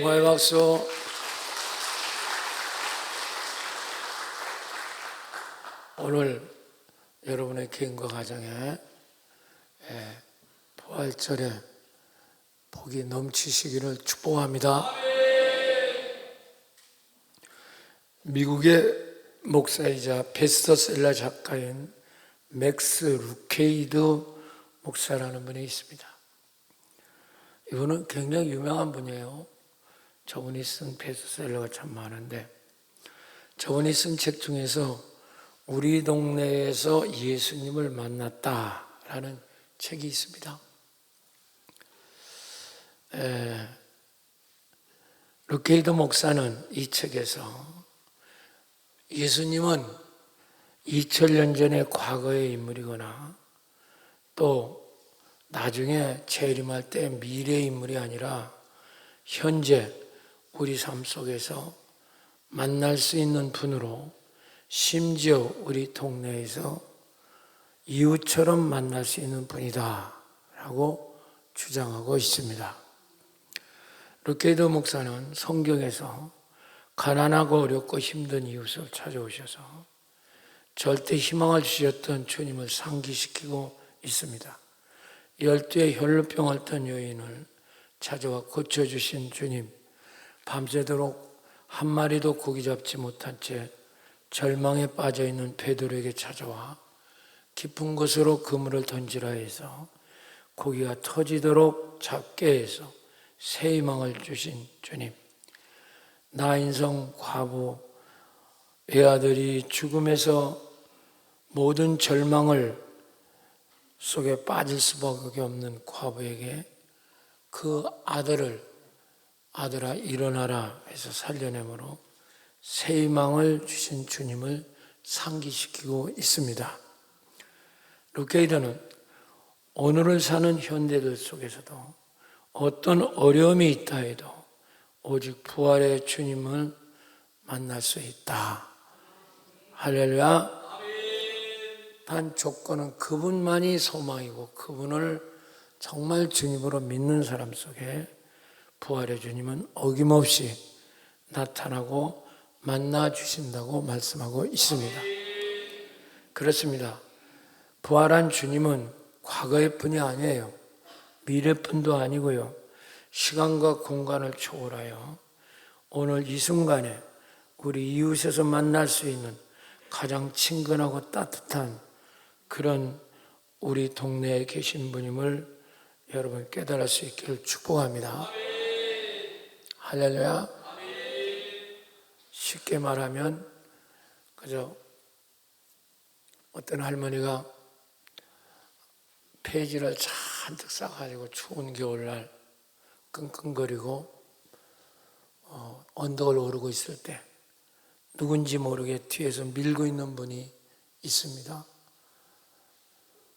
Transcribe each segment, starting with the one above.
영광의 박수. 오늘 여러분의 개인과 가정에 부활절에 복이 넘치시기를 축복합니다. 미국의 목사이자 베스트셀러 작가인 맥스 루케이드 목사라는 분이 있습니다. 이분은 굉장히 유명한 분이에요. 저분이 쓴 베스트셀러가 참 많은데, 저분이 쓴 책 중에서 우리 동네에서 예수님을 만났다라는 책이 있습니다. 루케이드 목사는 이 책에서 예수님은 2000년 전의 과거의 인물이거나 또 나중에 재림할 때 미래의 인물이 아니라 현재 우리 삶 속에서 만날 수 있는 분으로, 심지어 우리 동네에서 이웃처럼 만날 수 있는 분이다 라고 주장하고 있습니다. 루케이드 목사는 성경에서 가난하고 어렵고 힘든 이웃을 찾아오셔서 절대 희망을 주셨던 주님을 상기시키고 있습니다. 12의 혈루병 앓던 여인을 찾아와 고쳐주신 주님, 밤새도록 한 마리도 고기 잡지 못한 채 절망에 빠져있는 베드로에게 찾아와 깊은 곳으로 그물을 던지라 해서 고기가 터지도록 잡게 해서 새 희망을 주신 주님, 나인성 과부 외아들이 죽음에서 모든 절망을 속에 빠질 수밖에 없는 과부에게 그 아들아 일어나라 해서 살려내므로 새 희망을 주신 주님을 상기시키고 있습니다. 루케이드는 오늘을 사는 현대들 속에서도 어떤 어려움이 있다 해도 오직 부활의 주님을 만날 수 있다. 할렐루야. 단 조건은 그분만이 소망이고, 그분을 정말 주님으로 믿는 사람 속에 부활의 주님은 어김없이 나타나고 만나 주신다고 말씀하고 있습니다. 그렇습니다. 부활한 주님은 과거의 분이 아니에요. 미래 분도 아니고요. 시간과 공간을 초월하여 오늘 이 순간에 우리 이웃에서 만날 수 있는 가장 친근하고 따뜻한 그런 우리 동네에 계신 분임을 여러분 깨달을 수 있기를 축복합니다. 할렐루야. 쉽게 말하면 그저 어떤 할머니가 폐지를 잔뜩 싸가지고 추운 겨울날 끙끙거리고 언덕을 오르고 있을 때 누군지 모르게 뒤에서 밀고 있는 분이 있습니다.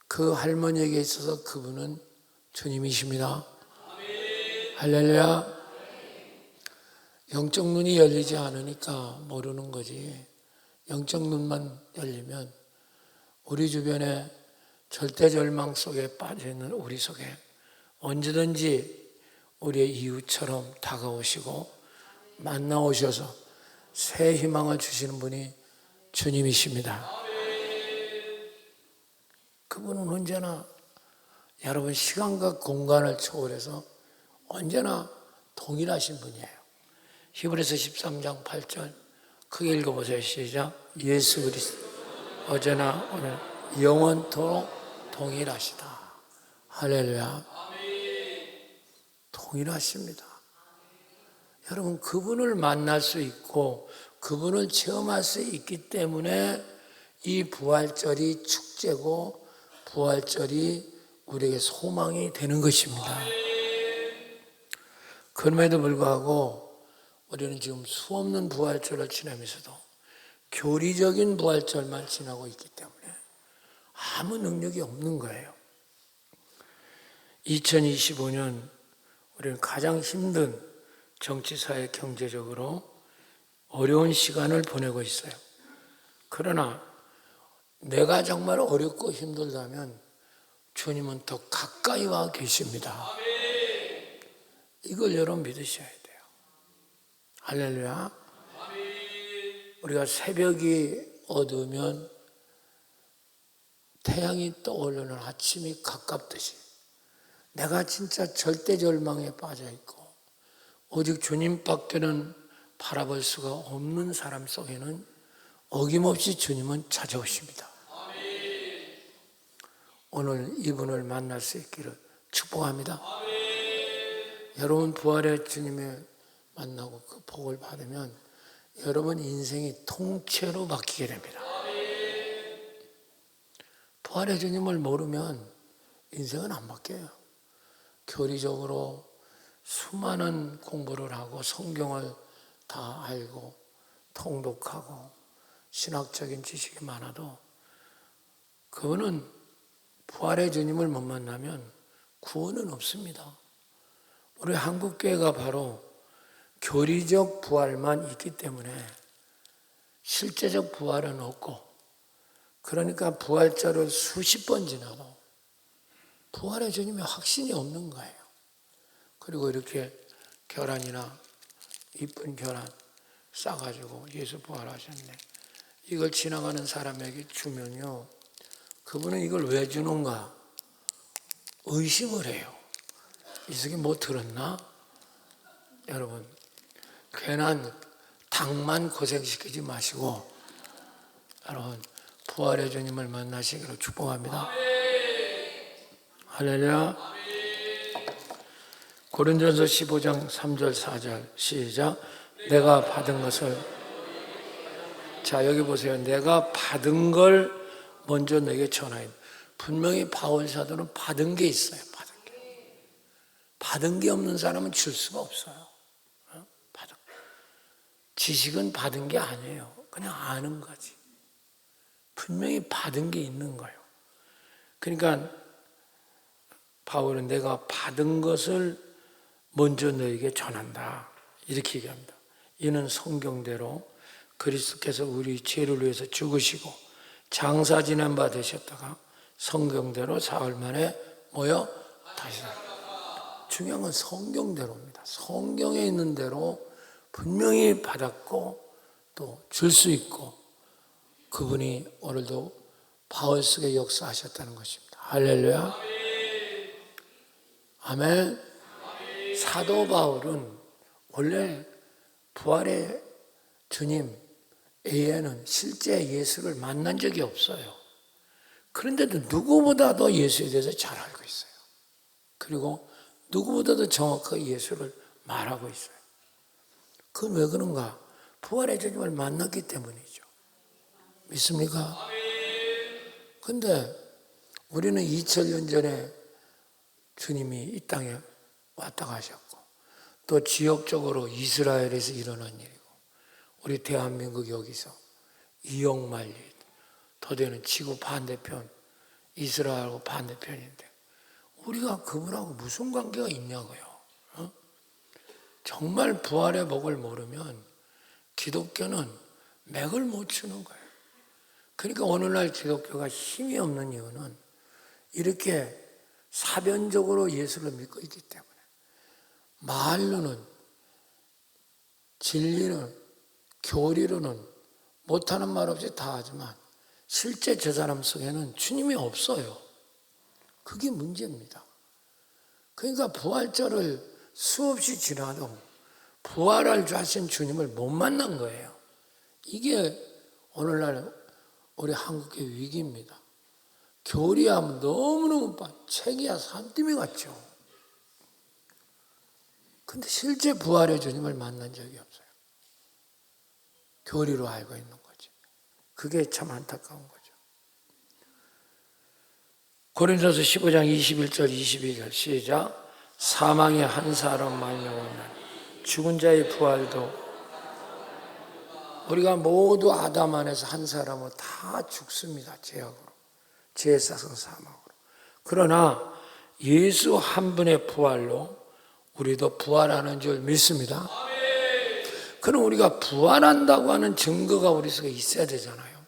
그 할머니에게 있어서 그분은 주님이십니다. 할렐루야. 영적 눈이 열리지 않으니까 모르는 거지, 영적 눈만 열리면 우리 주변에 절대절망 속에 빠져있는 우리 속에 언제든지 우리의 이웃처럼 다가오시고 만나오셔서 새 희망을 주시는 분이 주님이십니다. 그분은 언제나 여러분 시간과 공간을 초월해서 언제나 동일하신 분이에요. 히브리서 13장 8절 크게 읽어보세요. 시작. 예수 그리스도 어제나 오늘 영원토록 동일하시다. 할렐루야. 동일하십니다. 여러분, 그분을 만날 수 있고 그분을 체험할 수 있기 때문에 이 부활절이 축제고 부활절이 우리에게 소망이 되는 것입니다. 그럼에도 불구하고 우리는 지금 수없는 부활절을 지나면서도 교리적인 부활절만 지나고 있기 때문에 아무 능력이 없는 거예요. 2025년 우리는 가장 힘든 정치사회 경제적으로 어려운 시간을 보내고 있어요. 그러나 내가 정말 어렵고 힘들다면 주님은 더 가까이 와 계십니다. 이걸 여러분 믿으셔야 돼요. 할렐루야. 우리가 새벽이 어두우면 태양이 떠오르는 아침이 가깝듯이 내가 진짜 절대 절망에 빠져 있고 오직 주님밖에는 바라볼 수가 없는 사람 속에는 어김없이 주님은 찾아오십니다. 오늘 이분을 만날 수 있기를 축복합니다. 여러분 부활의 주님을 만나고 그 복을 받으면 여러분 인생이 통째로 바뀌게 됩니다. 부활의 주님을 모르면 인생은 안 바뀌어요. 교리적으로 수많은 공부를 하고 성경을 다 알고 통독하고 신학적인 지식이 많아도 그거는 부활의 주님을 못 만나면 구원은 없습니다. 우리 한국교회가 바로 교리적 부활만 있기 때문에 실제적 부활은 없고, 그러니까 부활절을 수십 번 지나도 부활의 주님의 확신이 없는 거예요. 그리고 이렇게 계란이나 이쁜 계란 싸가지고 예수 부활하셨네, 이걸 지나가는 사람에게 주면요, 그분은 이걸 왜 주는가 의심을 해요. 이 속에 뭐 들었나? 여러분, 괜한 당만 고생시키지 마시고 여러분 부활의 주님을 만나시기를 축복합니다. 할렐루야. 고린도전서 15장 3절 4절 시작. 내가 받은 것을, 자 여기 보세요. 내가 받은 걸 먼저 내게 전하여. 분명히 바울 사도는 받은 게 있어요. 받은 게 없는 사람은 줄 수가 없어요. 지식은 받은 게 아니에요. 그냥 아는 거지. 분명히 받은 게 있는 거예요. 그러니까 바울은 내가 받은 것을 먼저 너에게 전한다, 이렇게 얘기합니다. 이는 성경대로 그리스도께서 우리 죄를 위해서 죽으시고 장사 지낸 바 되셨다가 성경대로 사흘 만에 모여 다시. 중요한 건 성경대로입니다. 성경에 있는 대로 분명히 받았고 또 줄 수 있고, 그분이 오늘도 바울 속에 역사하셨다는 것입니다. 할렐루야. 아멘. 사도 바울은 원래 부활의 주님 외에는 실제 예수를 만난 적이 없어요. 그런데도 누구보다도 예수에 대해서 잘 알고 있어요. 그리고 누구보다도 정확하게 예수를 말하고 있어요. 그건 왜 그런가? 부활의 주님을 만났기 때문이죠. 믿습니까? 근데 우리는 2000년 전에 주님이 이 땅에 왔다 가셨고, 또 지역적으로 이스라엘에서 일어난 일이고, 우리 대한민국 여기서 이역만리 더 되는 지구 반대편, 이스라엘하고 반대편인데 우리가 그분하고 무슨 관계가 있냐고요. 정말 부활의 복을 모르면 기독교는 맥을 못 추는 거예요. 그러니까 오늘날 기독교가 힘이 없는 이유는 이렇게 사변적으로 예수를 믿고 있기 때문에, 말로는, 진리는, 교리로는 못하는 말 없이 다 하지만 실제 저 사람 속에는 주님이 없어요. 그게 문제입니다. 그러니까 부활절을 수없이 지나도 부활할 줄 아신 주님을 못 만난 거예요. 이게 오늘날 우리 한국의 위기입니다. 교리하면 너무너무 책이야 산더미 같죠. 근데 실제 부활의 주님을 만난 적이 없어요. 교리로 알고 있는 거지. 그게 참 안타까운 거죠. 고린도서 15장 21절 22절 시작. 사망의 한 사람 말미암아 죽은 자의 부활도, 우리가 모두 아담 안에서 한 사람은 다 죽습니다. 죄악으로, 죄에 싸서 사망으로. 그러나 예수 한 분의 부활로 우리도 부활하는 줄 믿습니다. 그럼 우리가 부활한다고 하는 증거가 우리 속에 있어야 되잖아요.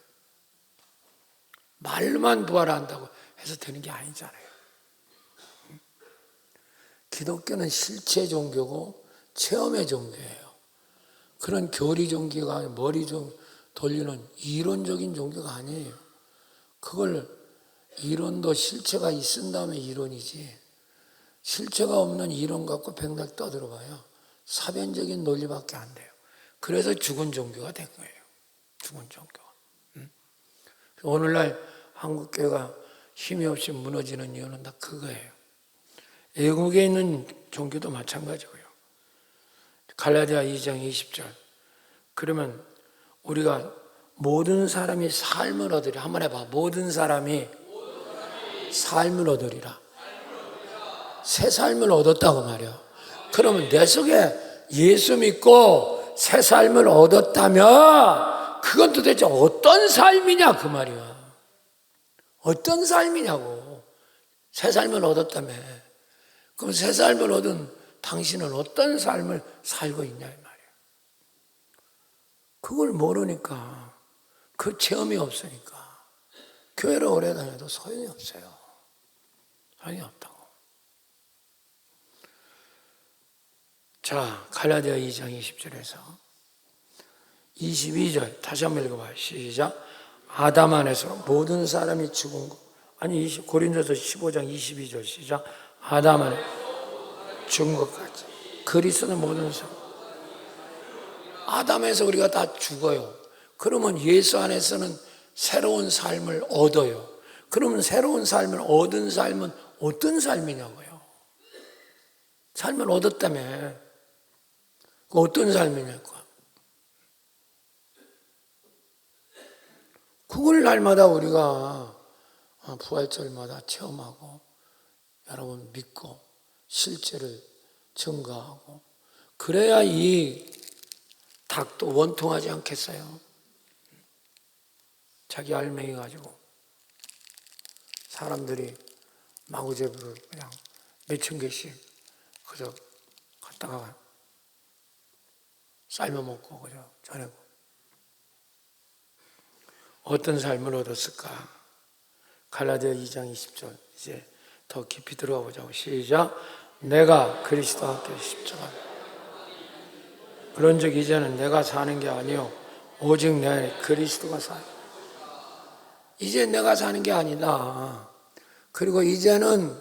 말만 부활한다고 해서 되는 게 아니잖아요. 기독교는 실체 종교고 체험의 종교예요. 그런 교리 종교가 아니라 머리 좀 돌리는 이론적인 종교가 아니에요. 그걸 이론도 실체가 있은 다음에 이론이지, 실체가 없는 이론 갖고 백날 떠들어봐요. 사변적인 논리밖에 안 돼요. 그래서 죽은 종교가 된 거예요. 죽은 종교가. 오늘날 한국교회가 힘이 없이 무너지는 이유는 다 그거예요. 외국에 있는 종교도 마찬가지고요. 갈라디아 2장 20절. 그러면 우리가 모든 사람이 삶을 얻으리라. 한번 해봐. 모든 사람이 삶을 얻으리라. 새 삶을 얻었다고 말이야. 그러면 내 속에 예수 믿고 새 삶을 얻었다면 그건 도대체 어떤 삶이냐 그 말이야. 어떤 삶이냐고. 새 삶을 얻었다며. 그럼 새 삶을 얻은 당신은 어떤 삶을 살고 있냐 이 말이야. 그걸 모르니까, 그 체험이 없으니까 교회를 오래 다녀도 소용이 없어요. 소용이 없다고. 자, 갈라디아 2장 20절에서 22절 다시 한번 읽어봐요. 시작. 아담 안에서 모든 사람이 죽은 것. 아니 고린도서 15장 22절 시작. 아담 안에 죽은 것 같이 그리스도는 모든 사람. 아담에서 우리가 다 죽어요. 그러면 예수 안에서는 새로운 삶을 얻어요. 그러면 새로운 삶을 얻은 삶은 어떤 삶이냐고요. 삶을 얻었다며. 어떤 삶이냐고. 그걸 날마다 우리가 부활절마다 체험하고 여러분 믿고 실제를 증거하고 그래야 이 닭도 원통하지 않겠어요? 자기 알맹이 가지고 사람들이 마구잡이로 그냥 몇천 개씩 그저 갖다가 삶아 먹고 그저 전하고 어떤 삶을 얻었을까? 갈라디아 2장 20절 이제 더 깊이 들어가 보자고. 시작. 내가 그리스도와 함께 십자가. 그런즉 이제는 내가 사는 게 아니요 오직 내 안에 그리스도가 사요. 이제 내가 사는 게 아니다. 그리고 이제는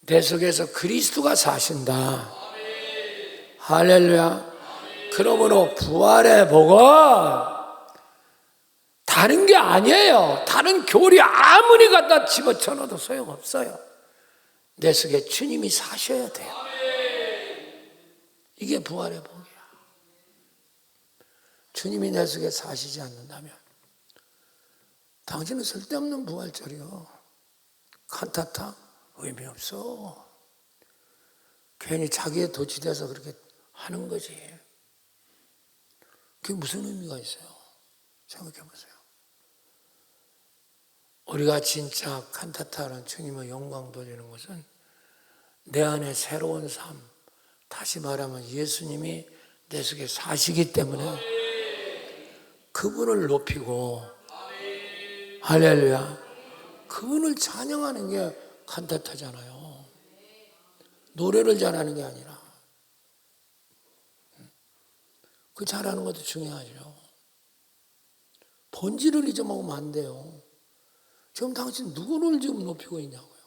내 속에서 그리스도가 사신다. 할렐루야. 그러므로 부활의 복은 다른 게 아니에요. 다른 교리 아무리 갖다 집어쳐넣어도 소용없어요. 내 속에 주님이 사셔야 돼요. 이게 부활의 복이야. 주님이 내 속에 사시지 않는다면 당신은 쓸데없는 부활절이요. 칸타타 의미 없어. 괜히 자기에 도취돼서 그렇게 하는 거지. 그게 무슨 의미가 있어요? 생각해 보세요. 우리가 진짜 칸타타라는 주님의 영광 돌리는 것은 내 안에 새로운 삶, 다시 말하면 예수님이 내 속에 사시기 때문에 그분을 높이고, 할렐루야, 그분을 찬양하는 게 칸타타잖아요. 노래를 잘하는 게 아니라. 그 잘하는 것도 중요하죠. 본질을 잊어먹으면 안 돼요. 지금 당신 누구를 지금 높이고 있냐고요.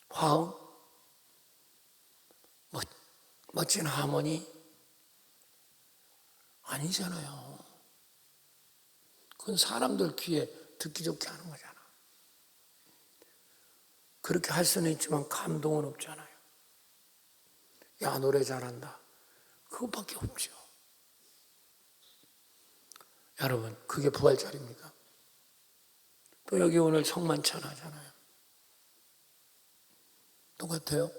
화음, 멋진 하모니 아니잖아요. 그건 사람들 귀에 듣기 좋게 하는 거잖아. 그렇게 할 수는 있지만 감동은 없잖아요. 야, 노래 잘한다. 그것밖에 없죠. 여러분, 그게 부활절입니다. 또 여기 오늘 성만찬하잖아요. 똑같아요.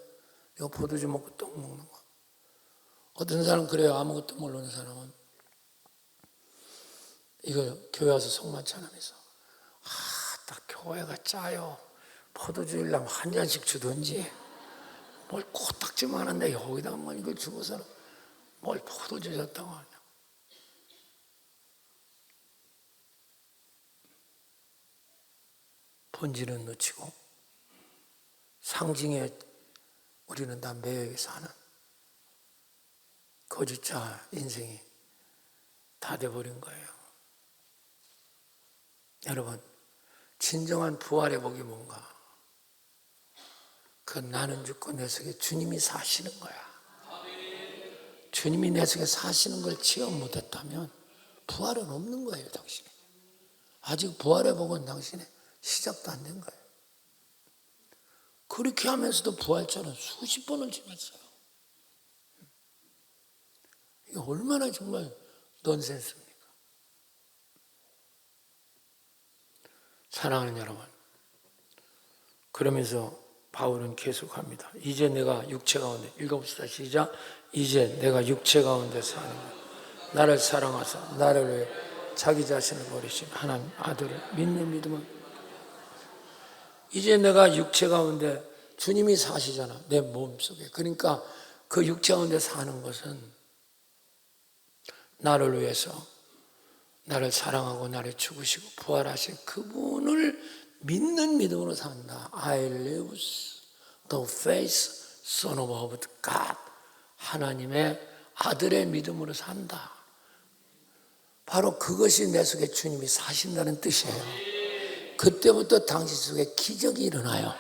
이거 포도주 먹고 떡 먹는 거. 어떤 사람은 그래요. 아무것도 모르는 사람은 이거 교회 와서 성만찬하면서 딱 교회가 짜요. 포도주 일라면 한 잔씩 주든지 뭘 코딱지만 한데 여기다가 뭐 이걸 주고서는 뭘 포도주 줬다고 하냐. 본질은 놓치고 상징에 우리는 다 매여 사는. 거짓자 인생이 다 돼버린 거예요. 여러분, 진정한 부활의 복이 뭔가? 그 나는 죽고 내 속에 주님이 사시는 거야. 주님이 내 속에 사시는 걸 체험 못했다면 부활은 없는 거예요, 당신이. 아직 부활의 복은 당신의 시작도 안 된 거예요. 그렇게 하면서도 부활절은 수십 번을 지났어요. 이게 얼마나 정말 넌센스입니까? 사랑하는 여러분, 그러면서 바울은 계속합니다. 이제 내가 육체 가운데, 읽어봅시다. 시작. 이제 내가 육체 가운데 사는 나를 사랑하사 나를 위해 자기 자신을 버리신 하나님 아들을 믿는 믿음은, 이제 내가 육체 가운데 주님이 사시잖아, 내 몸속에. 그러니까 그 육체 가운데 사는 것은 나를 위해서 나를 사랑하고 나를 죽으시고 부활하신 그분을 믿는 믿음으로 산다. I live the faith son of God. 하나님의 아들의 믿음으로 산다. 바로 그것이 내 속에 주님이 사신다는 뜻이에요. 그때부터 당신 속에 기적이 일어나요.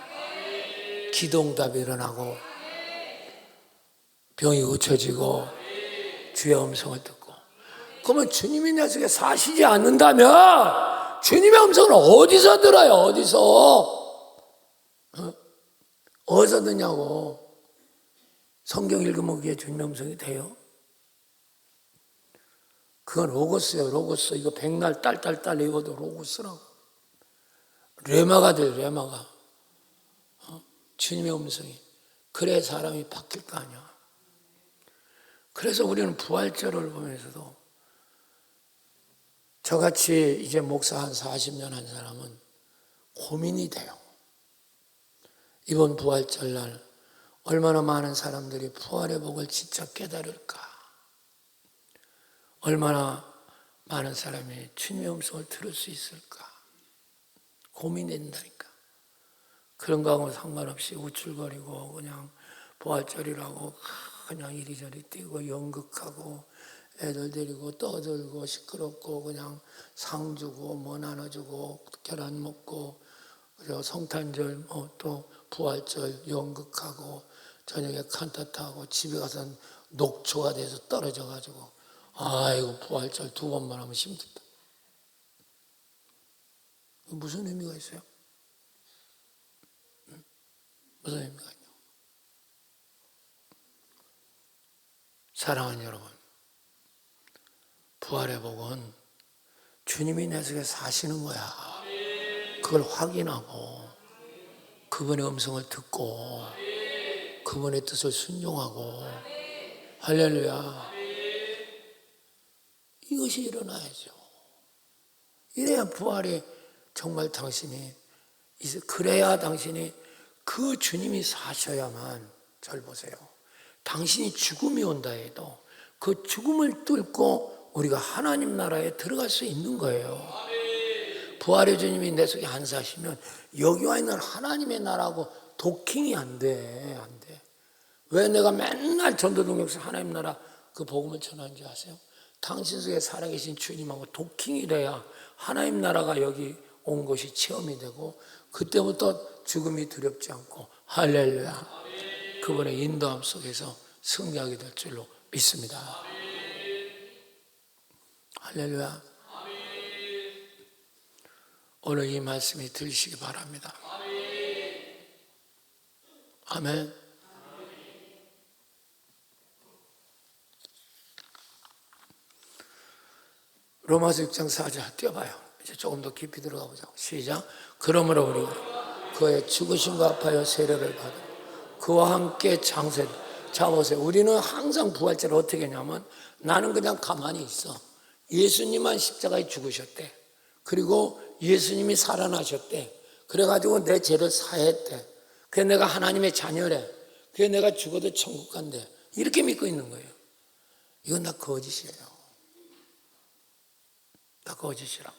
기도응답이 일어나고 병이 고쳐지고 주의 음성을 듣고. 그러면 주님이 내 속에 사시지 않는다면 주님의 음성을 어디서 들어요? 어디서 듣냐고. 성경 읽으면 그게 주님의 음성이 돼요? 그건 로고스예요. 로고스. 이거 백날 딸딸딸 읽어도 로고스라고. 레마가 돼요. 레마가. 주님의 음성이. 그래야 사람이 바뀔 거 아니야. 그래서 우리는 부활절을 보면서도 저같이 이제 목사 한 40년 한 사람은 고민이 돼요. 이번 부활절날 얼마나 많은 사람들이 부활의 복을 진짜 깨달을까? 얼마나 많은 사람이 주님의 음성을 들을 수 있을까? 고민된다니까. 그런 거하고 상관없이 우쭐거리고 그냥 부활절이라고 그냥 이리저리 뛰고 연극하고 애들 데리고 떠들고 시끄럽고 그냥 상 주고 뭐 나눠주고 계란 먹고 성탄절 또 부활절 연극하고 저녁에 칸타타하고 집에 가서 녹초가 돼서 떨어져가지고 아이고 부활절 2번만 하면 힘들다. 무슨 의미가 있어요? 무슨 의미가 있냐? 사랑하는 여러분, 부활의 복은 주님이 내 속에 사시는 거야. 그걸 확인하고 그분의 음성을 듣고 그분의 뜻을 순종하고 할렐루야. 이것이 일어나야죠. 이래야 부활이 정말 당신이 그래야 당신이 그 주님이 사셔야만. 잘 보세요. 당신이 죽음이 온다 해도 그 죽음을 뚫고 우리가 하나님 나라에 들어갈 수 있는 거예요. 부활의 주님이 내 속에 안 사시면 여기 와 있는 하나님의 나라하고 도킹이 안 돼. 안 돼. 왜 내가 맨날 전도동역에서 하나님 나라 그 복음을 전하는지 아세요? 당신 속에 살아계신 주님하고 도킹이 돼야 하나님 나라가 여기 온 것이 체험이 되고 그때부터 죽음이 두렵지 않고 할렐루야. 그분의 인도함 속에서 승리하게 될 줄로 믿습니다. 할렐루야. 오늘 이 말씀이 들리시기 바랍니다. 아멘. 로마서 6장 4절 띄워봐요. 이제 조금 더 깊이 들어가 보자고. 시작. 그러므로 우리가 그의 죽으심과 합하여 세례를 받아 그와 함께 장세. 자 보세요. 우리는 항상 부활절을 어떻게 하냐면 나는 그냥 가만히 있어. 예수님만 십자가에 죽으셨대. 그리고 예수님이 살아나셨대. 그래가지고 내 죄를 사했대. 그래서 내가 하나님의 자녀래. 그래서 내가 죽어도 천국 간대. 이렇게 믿고 있는 거예요. 이건 다 거짓이에요. 다 거짓이라고.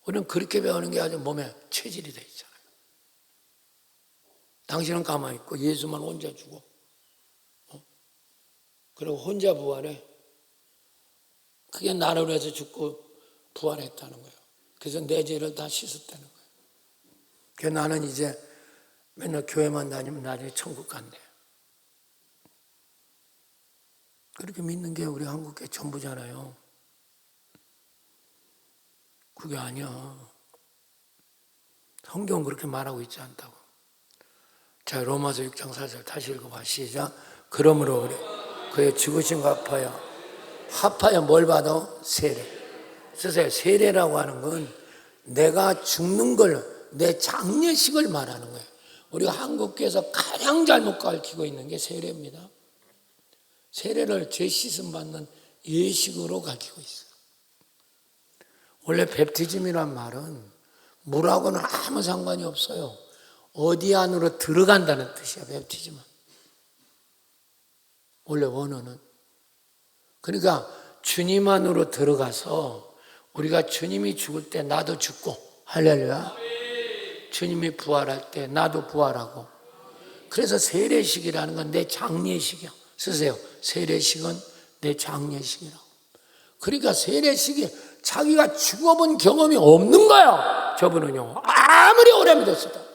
우리는 그렇게 배우는 게 아주 몸에 체질이 돼 있잖아요. 당신은 가만히 있고 예수만 혼자 죽어. 그리고 혼자 부활해. 그게 나를 위해서 죽고 부활했다는 거예요. 그래서 내 죄를 다 씻었다는 거예요. 그래서 나는 이제 맨날 교회만 다니면 나중에 천국 간대. 그렇게 믿는 게 우리 한국교회 전부잖아요. 그게 아니야. 성경은 그렇게 말하고 있지 않다고. 자, 로마서 6장 4절 다시 읽어봐. 시작. 그러므로 우리 그의 죽으심과 합하여 뭘 받아? 세례. 쓰세요. 세례라고 하는 건 내가 죽는 걸, 내 장례식을 말하는 거예요. 우리가 한국교회에서 가장 잘못 가르치고 있는 게 세례입니다. 세례를 죄 씻음 받는 예식으로 가르치고 있어요. 원래 베프티즘이란 말은 물하고는 아무 상관이 없어요. 어디 안으로 들어간다는 뜻이야, 베프티즘은. 원래 원어는. 그러니까 주님 안으로 들어가서 우리가 주님이 죽을 때 나도 죽고, 할렐루야. 주님이 부활할 때 나도 부활하고. 그래서 세례식이라는 건 내 장례식이야. 쓰세요. 세례식은 내 장례식이라고. 그러니까 세례식이 자기가 죽어본 경험이 없는 거야. 저분은요. 아무리 오래 믿었어도.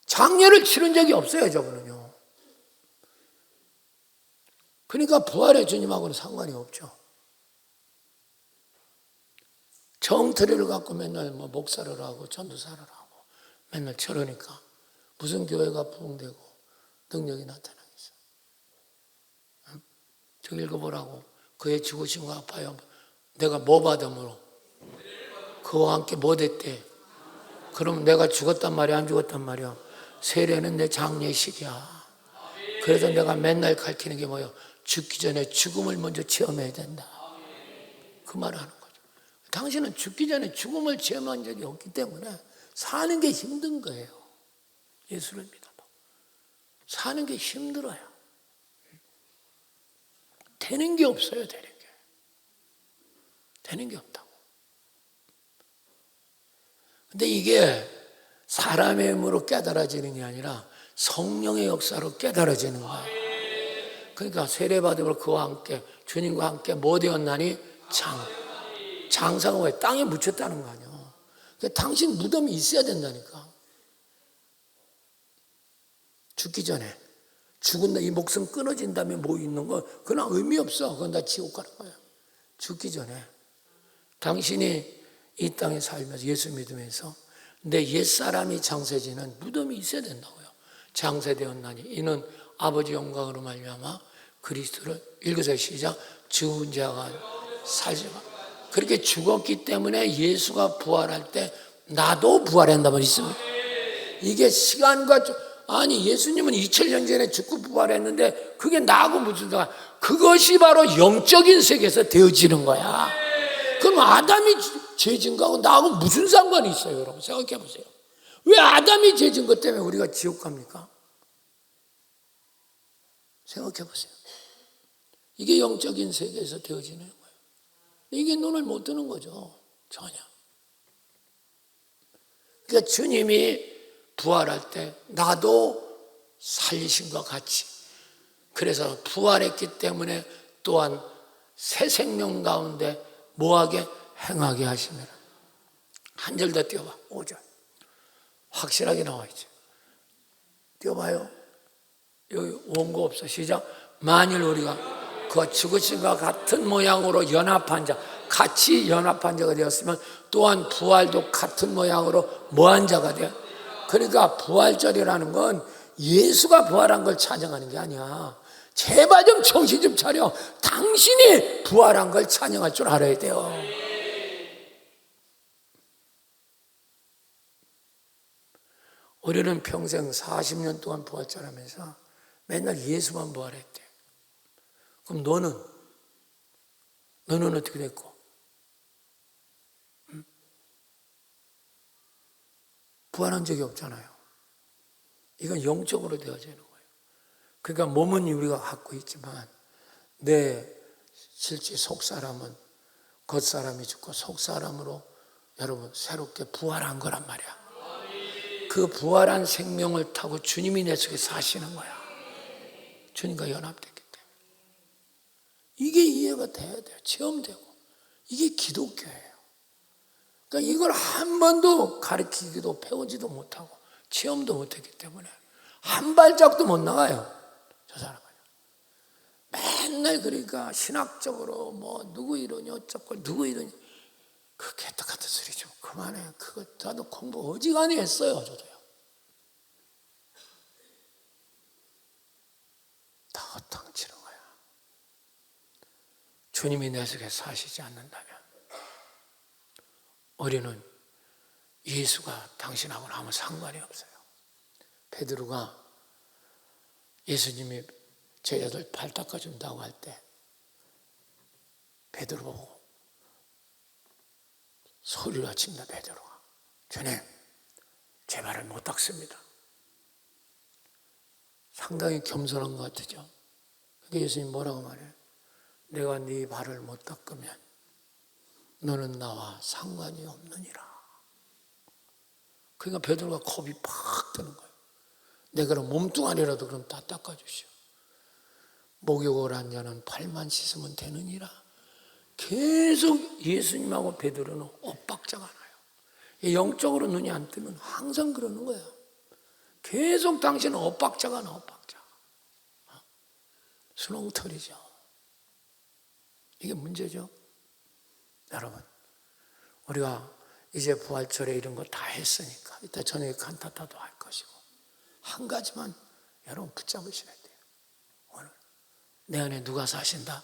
장례를 치른 적이 없어요. 저분은요. 그러니까 부활의 주님하고는 상관이 없죠. 정틀이를 갖고 맨날 뭐 목사를 하고 전도사를 하고 맨날 저러니까 무슨 교회가 부흥되고 능력이 나타나겠어. 저기 읽어보라고. 그의 죽으심과 아파요. 내가 뭐 받음으로? 그와 함께 뭐 됐대? 그럼 내가 죽었단 말이야, 안 죽었단 말이야? 세례는 내 장례식이야. 그래서 내가 맨날 가르치는 게 뭐예요? 죽기 전에 죽음을 먼저 체험해야 된다. 그 말을 하는 거죠. 당신은 죽기 전에 죽음을 체험한 적이 없기 때문에 사는 게 힘든 거예요. 예수를 믿어도. 사는 게 힘들어요. 되는 게 없어요, 되는 게. 되는 게 없다고. 근데 이게 사람의 힘으로 깨달아지는 게 아니라 성령의 역사로 깨달아지는 거예요. 그러니까 세례받음으로 그와 함께 주님과 함께 뭐 되었나니? 장사가 왜 땅에 묻혔다는 거 아니야. 그러니까 당신 무덤이 있어야 된다니까. 죽기 전에 죽은 이 목숨 끊어진 다음에 뭐 있는 거 그건 의미 없어. 그건 다 지옥 가는 거야. 죽기 전에 당신이 이 땅에 살면서 예수 믿으면서 내 옛사람이 장세지는 무덤이 있어야 된다고요. 장세되었나니 이는 아버지 영광으로 말미암아 그리스도를 읽으세요. 시작. 죽은 자가 살지마. 그렇게 죽었기 때문에 예수가 부활할 때 나도 부활한다고 있습니다. 이게 시간과 아니 예수님은 2000년 전에 죽고 부활했는데 그게 나하고 무슨 상관? 그것이 바로 영적인 세계에서 되어지는 거야. 그럼 아담이 죄진 거하고 나하고 무슨 상관이 있어요, 여러분? 생각해 보세요. 왜 아담이 죄진 것 때문에 우리가 지옥 갑니까? 생각해 보세요. 이게 영적인 세계에서 되어지는 거예요. 이게 눈을 못 뜨는 거죠, 전혀. 그러니까 주님이 부활할 때 나도 살리심과 같이, 그래서 부활했기 때문에 또한 새 생명 가운데 뭐하게? 행하게 하시느라. 한 절 더 띄워봐. 5절. 확실하게 나와 있죠. 띄워봐요. 여기 원고 없어. 시작. 만일 우리가 그 죽으심과 같은 모양으로 연합한 자, 같이 연합한 자가 되었으면 또한 부활도 같은 모양으로 뭐한 자가 돼? 그러니까 부활절이라는 건 예수가 부활한 걸 찬양하는 게 아니야. 제발 좀 정신 좀 차려. 당신이 부활한 걸 찬양할 줄 알아야 돼요. 우리는 평생 40년 동안 부활절하면서 맨날 예수만 부활했대. 그럼 너는 어떻게 됐고? 부활한 적이 없잖아요. 이건 영적으로 되어지는 거예요. 그러니까 몸은 우리가 갖고 있지만 내 실제 속사람은 겉사람이 죽고 속사람으로 여러분 새롭게 부활한 거란 말이야. 그 부활한 생명을 타고 주님이 내 속에 사시는 거야. 주님과 연합됐기 때문에. 이게 이해가 돼야 돼요. 체험되고. 이게 기독교예요. 그러니까 이걸 한 번도 가르치기도 배우지도 못하고 체험도 못했기 때문에 한 발짝도 못 나가요. 저 사람은. 맨날 그러니까 신학적으로 뭐 누구 이러니 어쩌고 누구 이러니 그 개떡 같은 소리 좀 그만해. 그거 나도 공부 어지간히 했어요. 저도요. 다 헛탕치는 거야. 주님이 내 속에 사시지 않는다면 우리는 예수가 당신하고는 아무 상관이 없어요. 베드로가 예수님이 제자들 발 닦아준다고 할 때 베드로 보고 소리를 친다. 베드로가 주님 제 발을 못 닦습니다. 상당히 겸손한 것 같으죠. 그러니까 예수님 뭐라고 말해요? 내가 네 발을 못 닦으면 너는 나와 상관이 없느니라. 그러니까 베드로가 겁이 팍 드는 거예요. 내가 그럼 몸뚱아리라도 그럼 다 닦아주시오. 목욕을 한 자는 발만 씻으면 되느니라. 계속 예수님하고 베드로는 엇박자가 나요. 영적으로 눈이 안 뜨면 항상 그러는 거야. 계속 당신은 엇박자가 나. 엇박자. 수렁털이죠. 이게 문제죠. 여러분 우리가 이제 부활절에 이런 거 다 했으니까 이따 저녁에 칸타타도 할 것이고 한 가지만 여러분 붙잡으셔야 돼요. 오늘 내 안에 누가 사신다?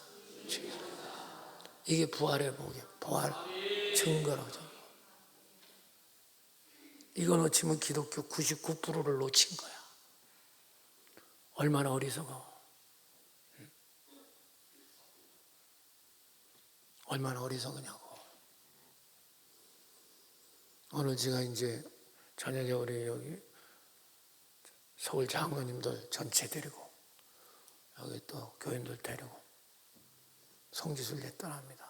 이게 부활의 복이에요. 부활 증거로죠. 이거 놓치면 기독교 99%를 놓친 거야. 얼마나 어리석어. 얼마나 어리석으냐고. 오늘 제가 이제 저녁에 우리 여기 서울 장로님들 전체 데리고 여기 또 교인들 데리고 성지순례 떠납니다.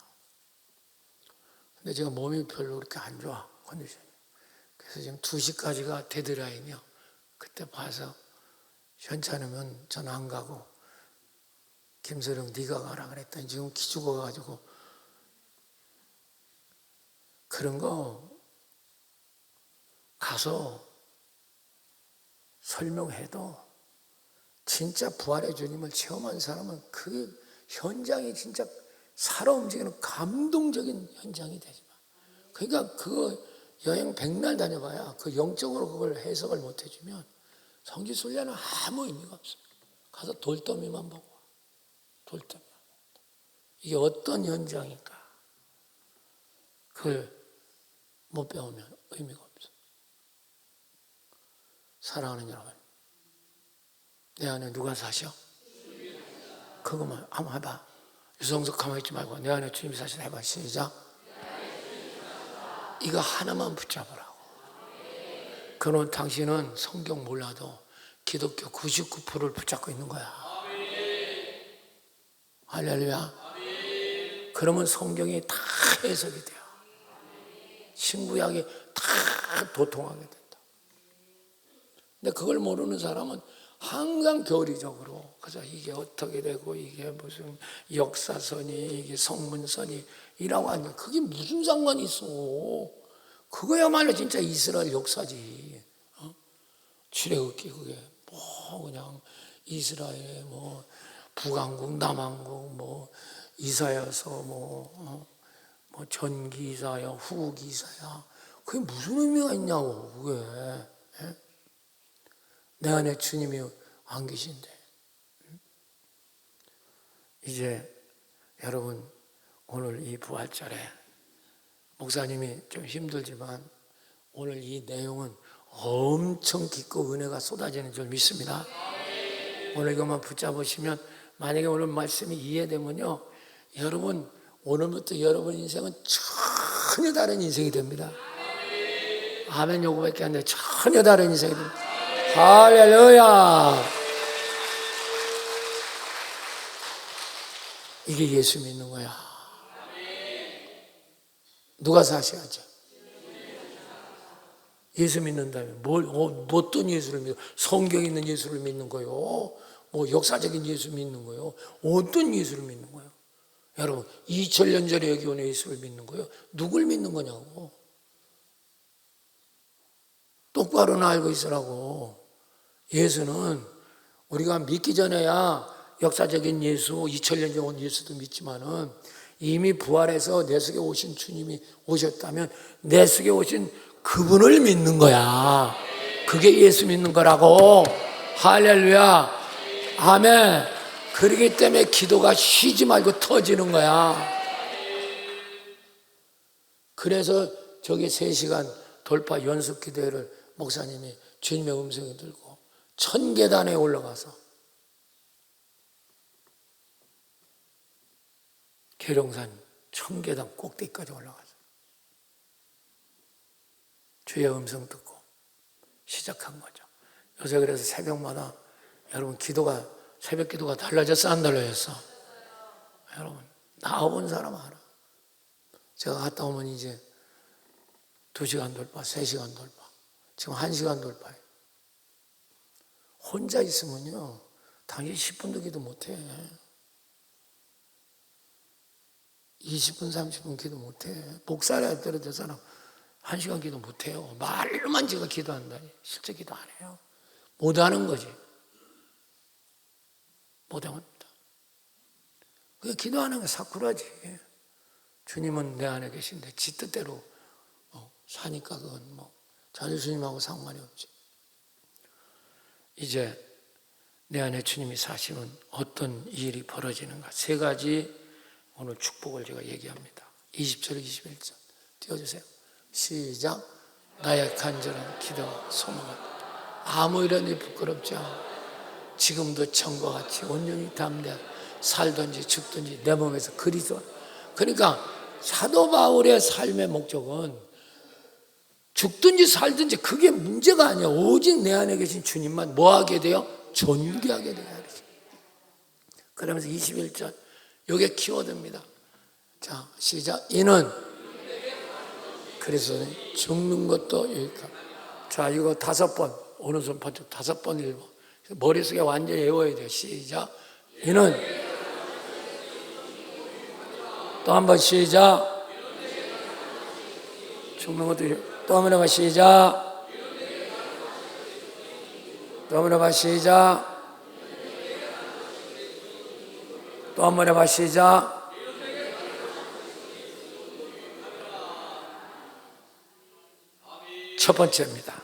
근데 제가 몸이 별로 그렇게 안 좋아, 컨디션이. 그래서 지금 2시까지가 데드라인이요. 그때 봐서 현찮으면 전 안 가고 김서령 네가 가라 그랬더니 지금 기 죽어가지고 그런 거 가서 설명해도 진짜 부활의 주님을 체험한 사람은 그 현장이 진짜 살아 움직이는 감동적인 현장이 되지만, 그러니까 그거 여행 100날 다녀봐야 그 영적으로 그걸 해석을 못 해주면 성지순례는 아무 의미가 없어요. 가서 돌더미만 보고 돌더미만 보고. 이게 어떤 현장인가 그걸 못 배우면 의미가 없어요. 사랑하는 여러분, 내 안에 누가 사셔? 그거만 한번 해봐. 유성석 가만히 있지 말고 내 안에 주님이 사시다 해봐. 시작. 이거 하나만 붙잡으라고. 그럼 당신은 성경 몰라도 기독교 99%를 붙잡고 있는 거야. 할렐루야. 그러면 성경이 다 해석이 돼요. 신구약이 다 도통하게 된다. 근데 그걸 모르는 사람은 항상 교리적으로 그래서 이게 어떻게 되고 이게 무슨 역사선이 이게 성문선이 이라고 하니까 그게 무슨 상관이 있어. 그거야말로 진짜 이스라엘 역사지. 출애굽기 그게 뭐 그냥 이스라엘의 뭐 북왕국 남왕국 뭐 이사야서 뭐 전기 이사야 후기 이사야 그게 무슨 의미가 있냐고. 그게 내 안에 주님이 안 계신데. 이제 여러분 오늘 이 부활절에 목사님이 좀 힘들지만 오늘 이 내용은 엄청 깊고 은혜가 쏟아지는 줄 믿습니다. 오늘 이것만 붙잡으시면 만약에 오늘 말씀이 이해되면요, 여러분 오늘부터 여러분 인생은 전혀 다른 인생이 됩니다. 아멘 요거밖에 안 돼. 전혀 다른 인생이 됩니다. 할렐루야. 이게 예수 믿는 거야. 누가 사셔야죠? 예수 믿는다면 어떤 예수를 믿어? 성경에 있는 예수를 믿는 거요? 뭐 역사적인 예수 믿는 거요? 어떤 예수를 믿는 거요? 여러분 2000년 전에 여기 온 예수를 믿는 거예요? 누굴 믿는 거냐고. 똑바로는 알고 있으라고. 예수는 우리가 믿기 전에야 역사적인 예수, 2000년 전에 온 예수도 믿지만은 이미 부활해서 내 속에 오신 주님이 오셨다면 내 속에 오신 그분을 믿는 거야. 그게 예수 믿는 거라고. 할렐루야. 아멘. 그렇기 때문에 기도가 쉬지 말고 터지는 거야. 그래서 저기 3시간 돌파 연습 기도회를 목사님이 주님의 음성을 들고 1000계단에 올라가서 계룡산 1000계단 꼭대기까지 올라가서 주의 음성 듣고 시작한 거죠. 요새 그래서 새벽마다 여러분 기도가 새벽 기도가 달라졌어 안 달라졌어? 여러분 나와본 사람 알아. 제가 갔다 오면 이제 2시간 돌파, 3시간 돌파, 지금 1시간 돌파예요. 혼자 있으면요 당연히 10분도 기도 못해. 20분, 30분 기도 못해. 목살에 떨어져 사람 1시간 기도 못해요. 말로만 제가 기도한다니 실제 기도 안 해요. 못하는 거지. 못합니다. 그게 기도하는 게 사쿠라지. 주님은 내 안에 계신데 지 뜻대로 사니까 그건 뭐 자주주님하고 상관이 없지. 이제 내 안에 주님이 사시면 어떤 일이 벌어지는가. 3가지 오늘 축복을 제가 얘기합니다. 20절, 21절 띄워주세요. 시작. 나의 간절한 기도와 소망은 아무 이런 일 부끄럽지 않아. 지금도 전과 같이 온전히 담대 살든지 죽든지 내 몸에서 그리스도. 그러니까 사도 바울의 삶의 목적은 죽든지 살든지 그게 문제가 아니야. 오직 내 안에 계신 주님만 뭐하게 돼요? 존귀하게 돼요. 그러면서 21절 이게 키워드입니다. 자 시작. 이는 그래서 죽는 것도 유익하다. 자 이거 5번 오른손 번쩍 5번 읽어. 머릿속에 완전히 외워야 돼요. 시작. 이는 또 한 번 시작. 죽는 것도 또 한 번 해봐. 시작. 또 한 번 해봐. 시작. 또 한 번 해봐. 시작. 첫 번째입니다.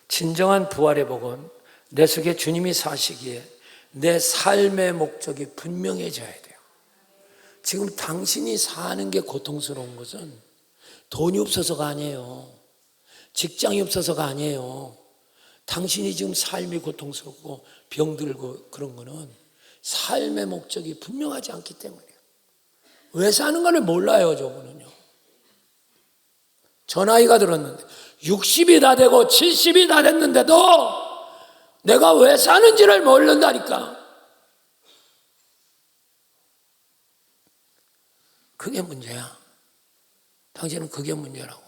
진정한 부활의 복은 내 속에 주님이 사시기에 내 삶의 목적이 분명해져야 돼요. 지금 당신이 사는 게 고통스러운 것은 돈이 없어서가 아니에요. 직장이 없어서가 아니에요. 당신이 지금 삶이 고통스럽고 병들고 그런 거는 삶의 목적이 분명하지 않기 때문이에요. 왜 사는가를 몰라요, 저분은요. 저 나이가 들었는데 60이 다 되고 70이 다 됐는데도 내가 왜 사는지를 모른다니까. 그게 문제야. 당신은 그게 문제라고.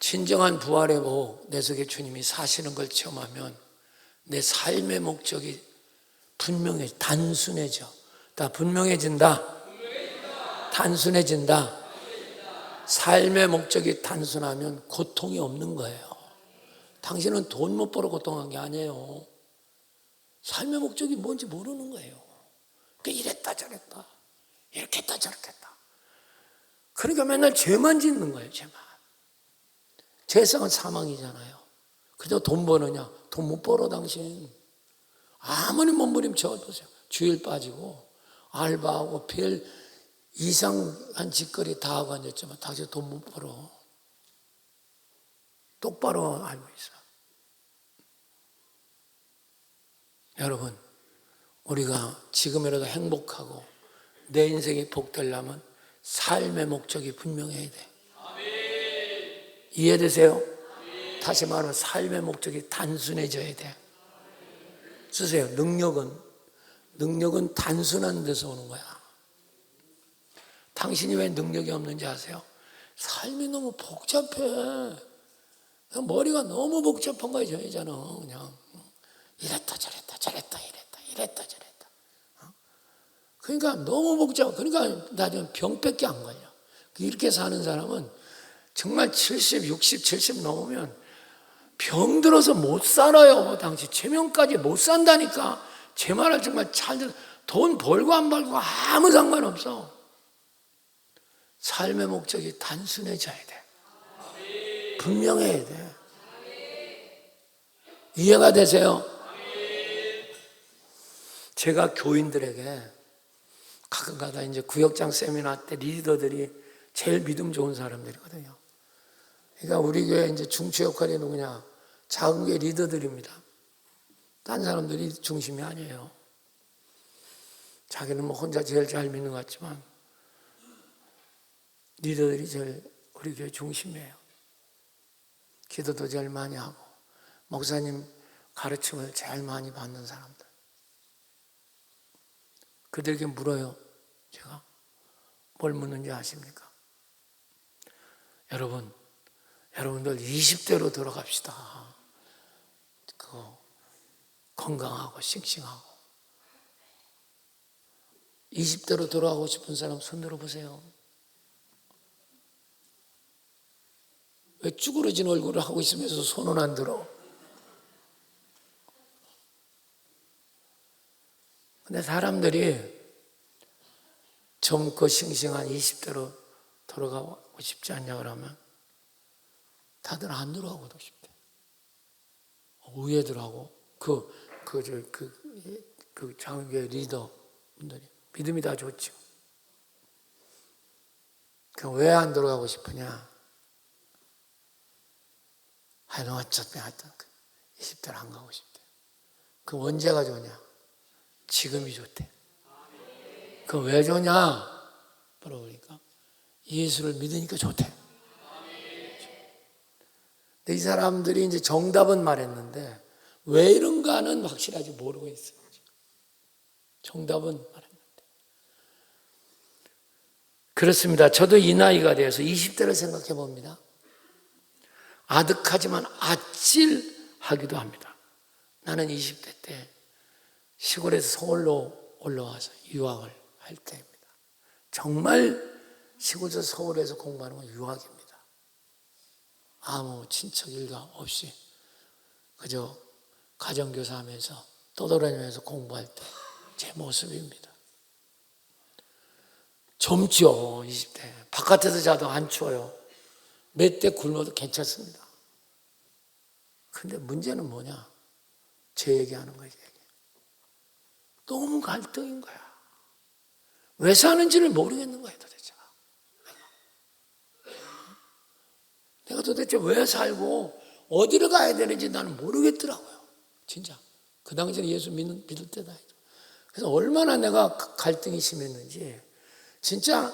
진정한 부활의 복, 내 속에 주님이 사시는 걸 체험하면 내 삶의 목적이 분명해져, 단순해져. 다 분명해진다. 단순해진다. 삶의 목적이 단순하면 고통이 없는 거예요. 당신은 돈 못 벌어 고통한 게 아니에요. 삶의 목적이 뭔지 모르는 거예요. 그러니까 이랬다 저랬다, 이렇게 했다 저렇게 했다. 그러니까 맨날 죄만 짓는 거예요. 죄만. 죄성은 사망이잖아요. 그저 돈 버느냐? 돈 못 벌어 당신. 아무리 몸부림쳐 보세요. 주일 빠지고 알바하고 별 이상한 짓거리 다 하고 앉았지만 당신 돈 못 벌어. 똑바로 알고 있어. 여러분, 우리가 지금이라도 행복하고 내 인생이 복되려면 삶의 목적이 분명해야 돼. 이해되세요? 다시 말하면 삶의 목적이 단순해져야 돼. 쓰세요. 능력은 단순한 데서 오는 거야. 당신이 왜 능력이 없는지 아세요? 삶이 너무 복잡해. 머리가 너무 복잡한 거야, 저 여자는. 그냥 이랬다 저랬다 저랬다 이랬다 저랬다. 그러니까 너무 복잡해. 그러니까 나중에 병밖에 안 걸려. 이렇게 사는 사람은 정말 70, 60, 70 넘으면 병들어서 못 살아요. 당시 최면까지 못 산다니까. 제 말을 정말 잘 들어. 돈 벌고 안 벌고 아무 상관없어. 삶의 목적이 단순해져야 돼. 분명해야 돼. 이해가 되세요? 제가 교인들에게 가끔가다 이제 구역장 세미나 때 리더들이 제일 믿음 좋은 사람들이거든요. 그러니까 우리 교회 이제 중추 역할이 누구냐? 작은 교회 리더들입니다. 딴 사람들이 중심이 아니에요. 자기는 뭐 혼자 제일 잘 믿는 것 같지만 리더들이 제일 우리 교회 중심이에요. 기도도 제일 많이 하고 목사님 가르침을 제일 많이 받는 사람들. 그들에게 물어요. 제가 뭘 묻는지 아십니까? 여러분들 20대로 돌아갑시다. 건강하고 싱싱하고 20대로 돌아가고 싶은 사람 손 들어보세요. 왜 쭈그러진 얼굴을 하고 있으면서 손은 안 들어? 근데 사람들이 젊고 싱싱한 20대로 돌아가고 싶지 않냐 그러면 다들 안 돌아가고도 싶대. 의외들하고 그 장교회 리더분들이 믿음이 다 좋죠. 왜 안 돌아가고 싶으냐? 하여튼 어차피 20대를 안 가고 싶대. 그럼 언제가 좋냐? 지금이 좋대. 그럼 왜 좋냐? 물어보니까 예수를 믿으니까 좋대. 근데 이 사람들이 이제 정답은 말했는데 왜 이런가는 확실하지 모르고 있어요. 정답은 말했는데. 그렇습니다. 저도 이 나이가 돼서 20대를 생각해 봅니다. 아득하지만 아찔하기도 합니다. 나는 20대 때 시골에서 서울로 올라와서 유학을 할 때입니다. 정말 시골에서 서울에서 공부하는 건 유학입니다. 아무 친척 일가 없이 그저 가정교사 하면서 떠돌아다니면서 공부할 때 제 모습입니다. 젊죠, 20대. 바깥에서 자도 안 추워요. 몇 대 굶어도 괜찮습니다. 근데 문제는 뭐냐? 제 얘기하는 거예요. 너무 갈등인 거야. 왜 사는지를 모르겠는 거예요, 도대체. 내가 도대체 왜 살고 어디를 가야 되는지 나는 모르겠더라고요. 진짜. 그 당시에 예수 믿을 때다. 그래서 얼마나 내가 갈등이 심했는지 진짜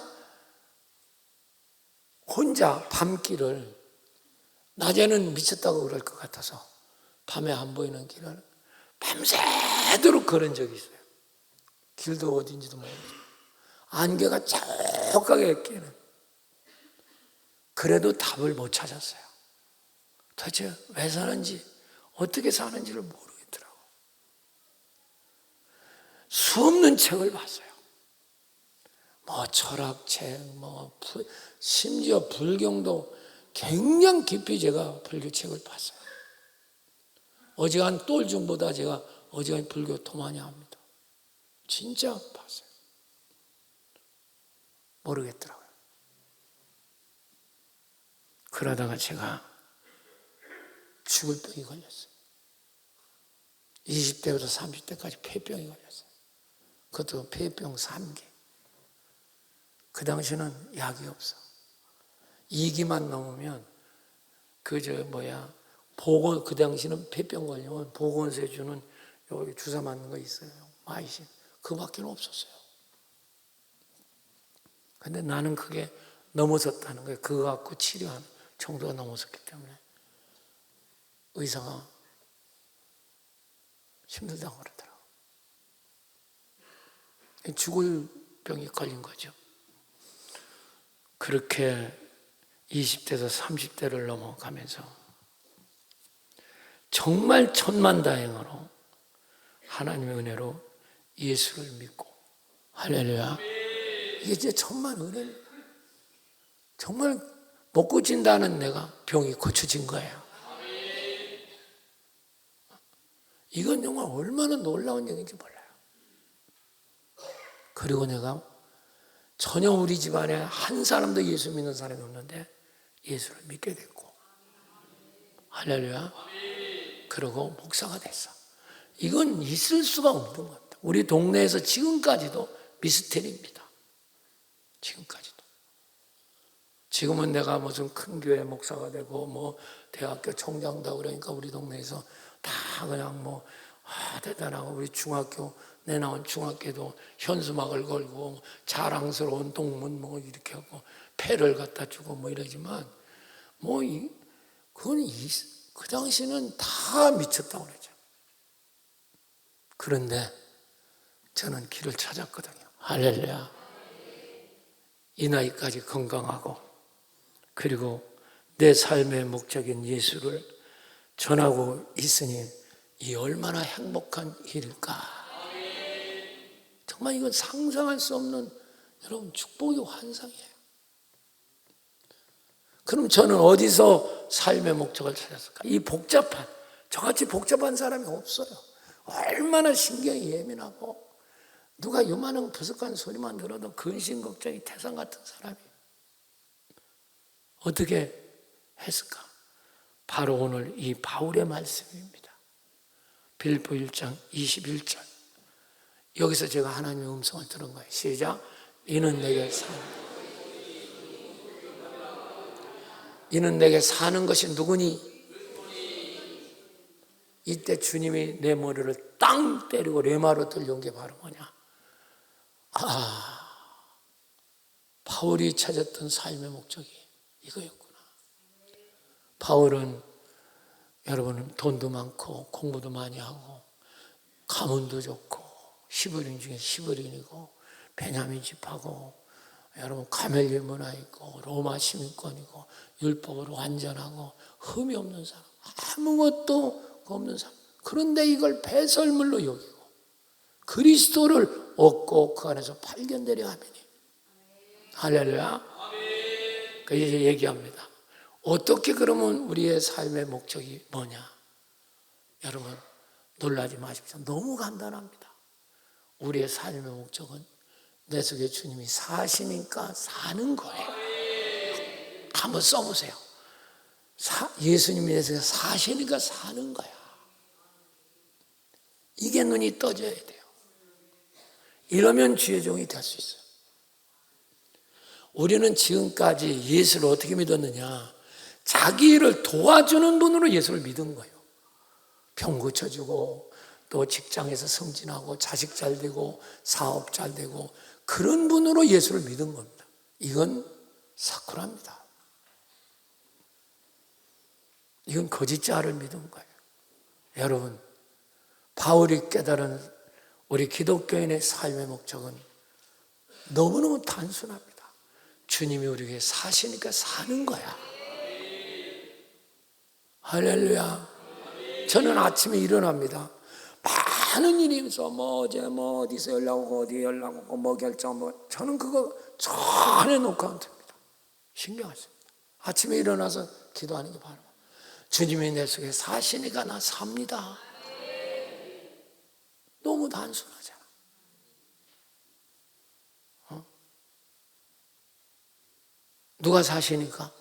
혼자 밤길을 낮에는 미쳤다고 그럴 것 같아서 밤에 안 보이는 길을 밤새도록 걸은 적이 있어요. 길도 어딘지도 모르고 안개가 자욱하게 끼는. 그래도 답을 못 찾았어요. 도대체 왜 사는지 어떻게 사는지를 모르겠더라고. 수없는 책을 봤어요. 뭐 철학책, 심지어 불경도 굉장히 깊이 제가 불교책을 봤어요. 어지간 똘중보다 제가 어지간 불교 더 많이 합니다. 진짜 봤어요. 모르겠더라고요. 그러다가 제가 죽을 병이 걸렸어요. 20대부터 30대까지 폐병이 걸렸어요. 그것도 폐병 3기. 그 당시는 약이 없어. 2기만 넘으면 그 당시는 폐병 걸리면 보건소에 주는 여기 주사 맞는 거 있어요. 마이신. 그밖에 없었어요. 근데 나는 그게 넘어섰다는 거예요. 그거 갖고 치료하는 정도가 넘어섰기 때문에 의사가 힘들다고 그러더라고요. 죽을 병이 걸린 거죠. 그렇게 20대에서 30대를 넘어가면서 정말 천만다행으로 하나님의 은혜로 예수를 믿고 할렐루야. 이게 진짜 천만 은혜. 정말 못 고친다는 내가 병이 고쳐진 거예요. 이건 정말 얼마나 놀라운 얘기인지 몰라요. 그리고 내가 전혀 우리 집안에 한 사람도 예수 믿는 사람이 없는데 예수를 믿게 됐고, 할렐루야. 그리고 목사가 됐어. 이건 있을 수가 없는 겁니다. 우리 동네에서 지금까지도 미스테리입니다. 지금까지도. 지금은 내가 무슨 큰 교회 목사가 되고 뭐 대학교 총장도 하고 그러니까 우리 동네에서 다 그냥 뭐 대단하고, 우리 중학교 내 나온 중학교도 현수막을 걸고 자랑스러운 동문 뭐 이렇게 하고 패를 갖다 주고 뭐 이러지만 뭐 그건 그 당시는 다 미쳤다고 그러죠. 그런데 저는 길을 찾았거든요. 할렐루야. 이 나이까지 건강하고, 그리고 내 삶의 목적인 예수를 전하고 있으니 이 얼마나 행복한 일일까. 정말 이건 상상할 수 없는 여러분 축복의 환상이에요. 그럼 저는 어디서 삶의 목적을 찾았을까? 이 복잡한, 저같이 복잡한 사람이 없어요. 얼마나 신경이 예민하고 누가 요만한 부석한 소리만 들어도 근심 걱정이 태산 같은 사람이 어떻게 했을까? 바로 오늘 이 바울의 말씀입니다. 빌립보 1장 21절. 여기서 제가 하나님의 음성을 들은 거예요. 시작. 이는 내게 사는 것이 누구니? 이때 주님이 내 머리를 땅 때리고 레마로 들려온 게 바로 뭐냐? 바울이 찾았던 삶의 목적이 이거였구나. 바울은 여러분 돈도 많고 공부도 많이 하고 가문도 좋고 시브린 중에 시브린이고 베냐민 집하고 여러분 가멜리엘 문화 있고 로마 시민권이고 율법으로 완전하고 흠이 없는 사람, 아무것도 없는 사람. 그런데 이걸 배설물로 여기고 그리스도를 얻고 그 안에서 발견되려 하매니. 할렐루야. 그 이제 얘기합니다. 어떻게 그러면 우리의 삶의 목적이 뭐냐? 여러분 놀라지 마십시오. 너무 간단합니다. 우리의 삶의 목적은 내 속에 주님이 사시니까 사는 거예요. 한번 써보세요. 예수님이 내 속에 사시니까 사는 거야. 이게 눈이 떠져야 돼요. 이러면 주의 종이 될 수 있어요. 우리는 지금까지 예수를 어떻게 믿었느냐? 자기 일을 도와주는 분으로 예수를 믿은 거예요. 병 고쳐주고 또 직장에서 승진하고 자식 잘 되고 사업 잘 되고 그런 분으로 예수를 믿은 겁니다. 이건 사쿠라입니다. 이건 거짓자를 믿은 거예요. 여러분, 바울이 깨달은 우리 기독교인의 삶의 목적은 너무너무 단순합니다. 주님이 우리에게 사시니까 사는 거야. 할렐루야. 저는 아침에 일어납니다. 많은 일이 있어. 어제 어디서 연락 오고 어디 연락 오고 뭐 결정 저는 그거 전혀 놓고 안 됩니다. 신경 안 씁니다. 아침에 일어나서 기도하는 게 바로 주님이 내 속에 사시니까 나 삽니다. 너무 단순하잖아. 누가 사시니까?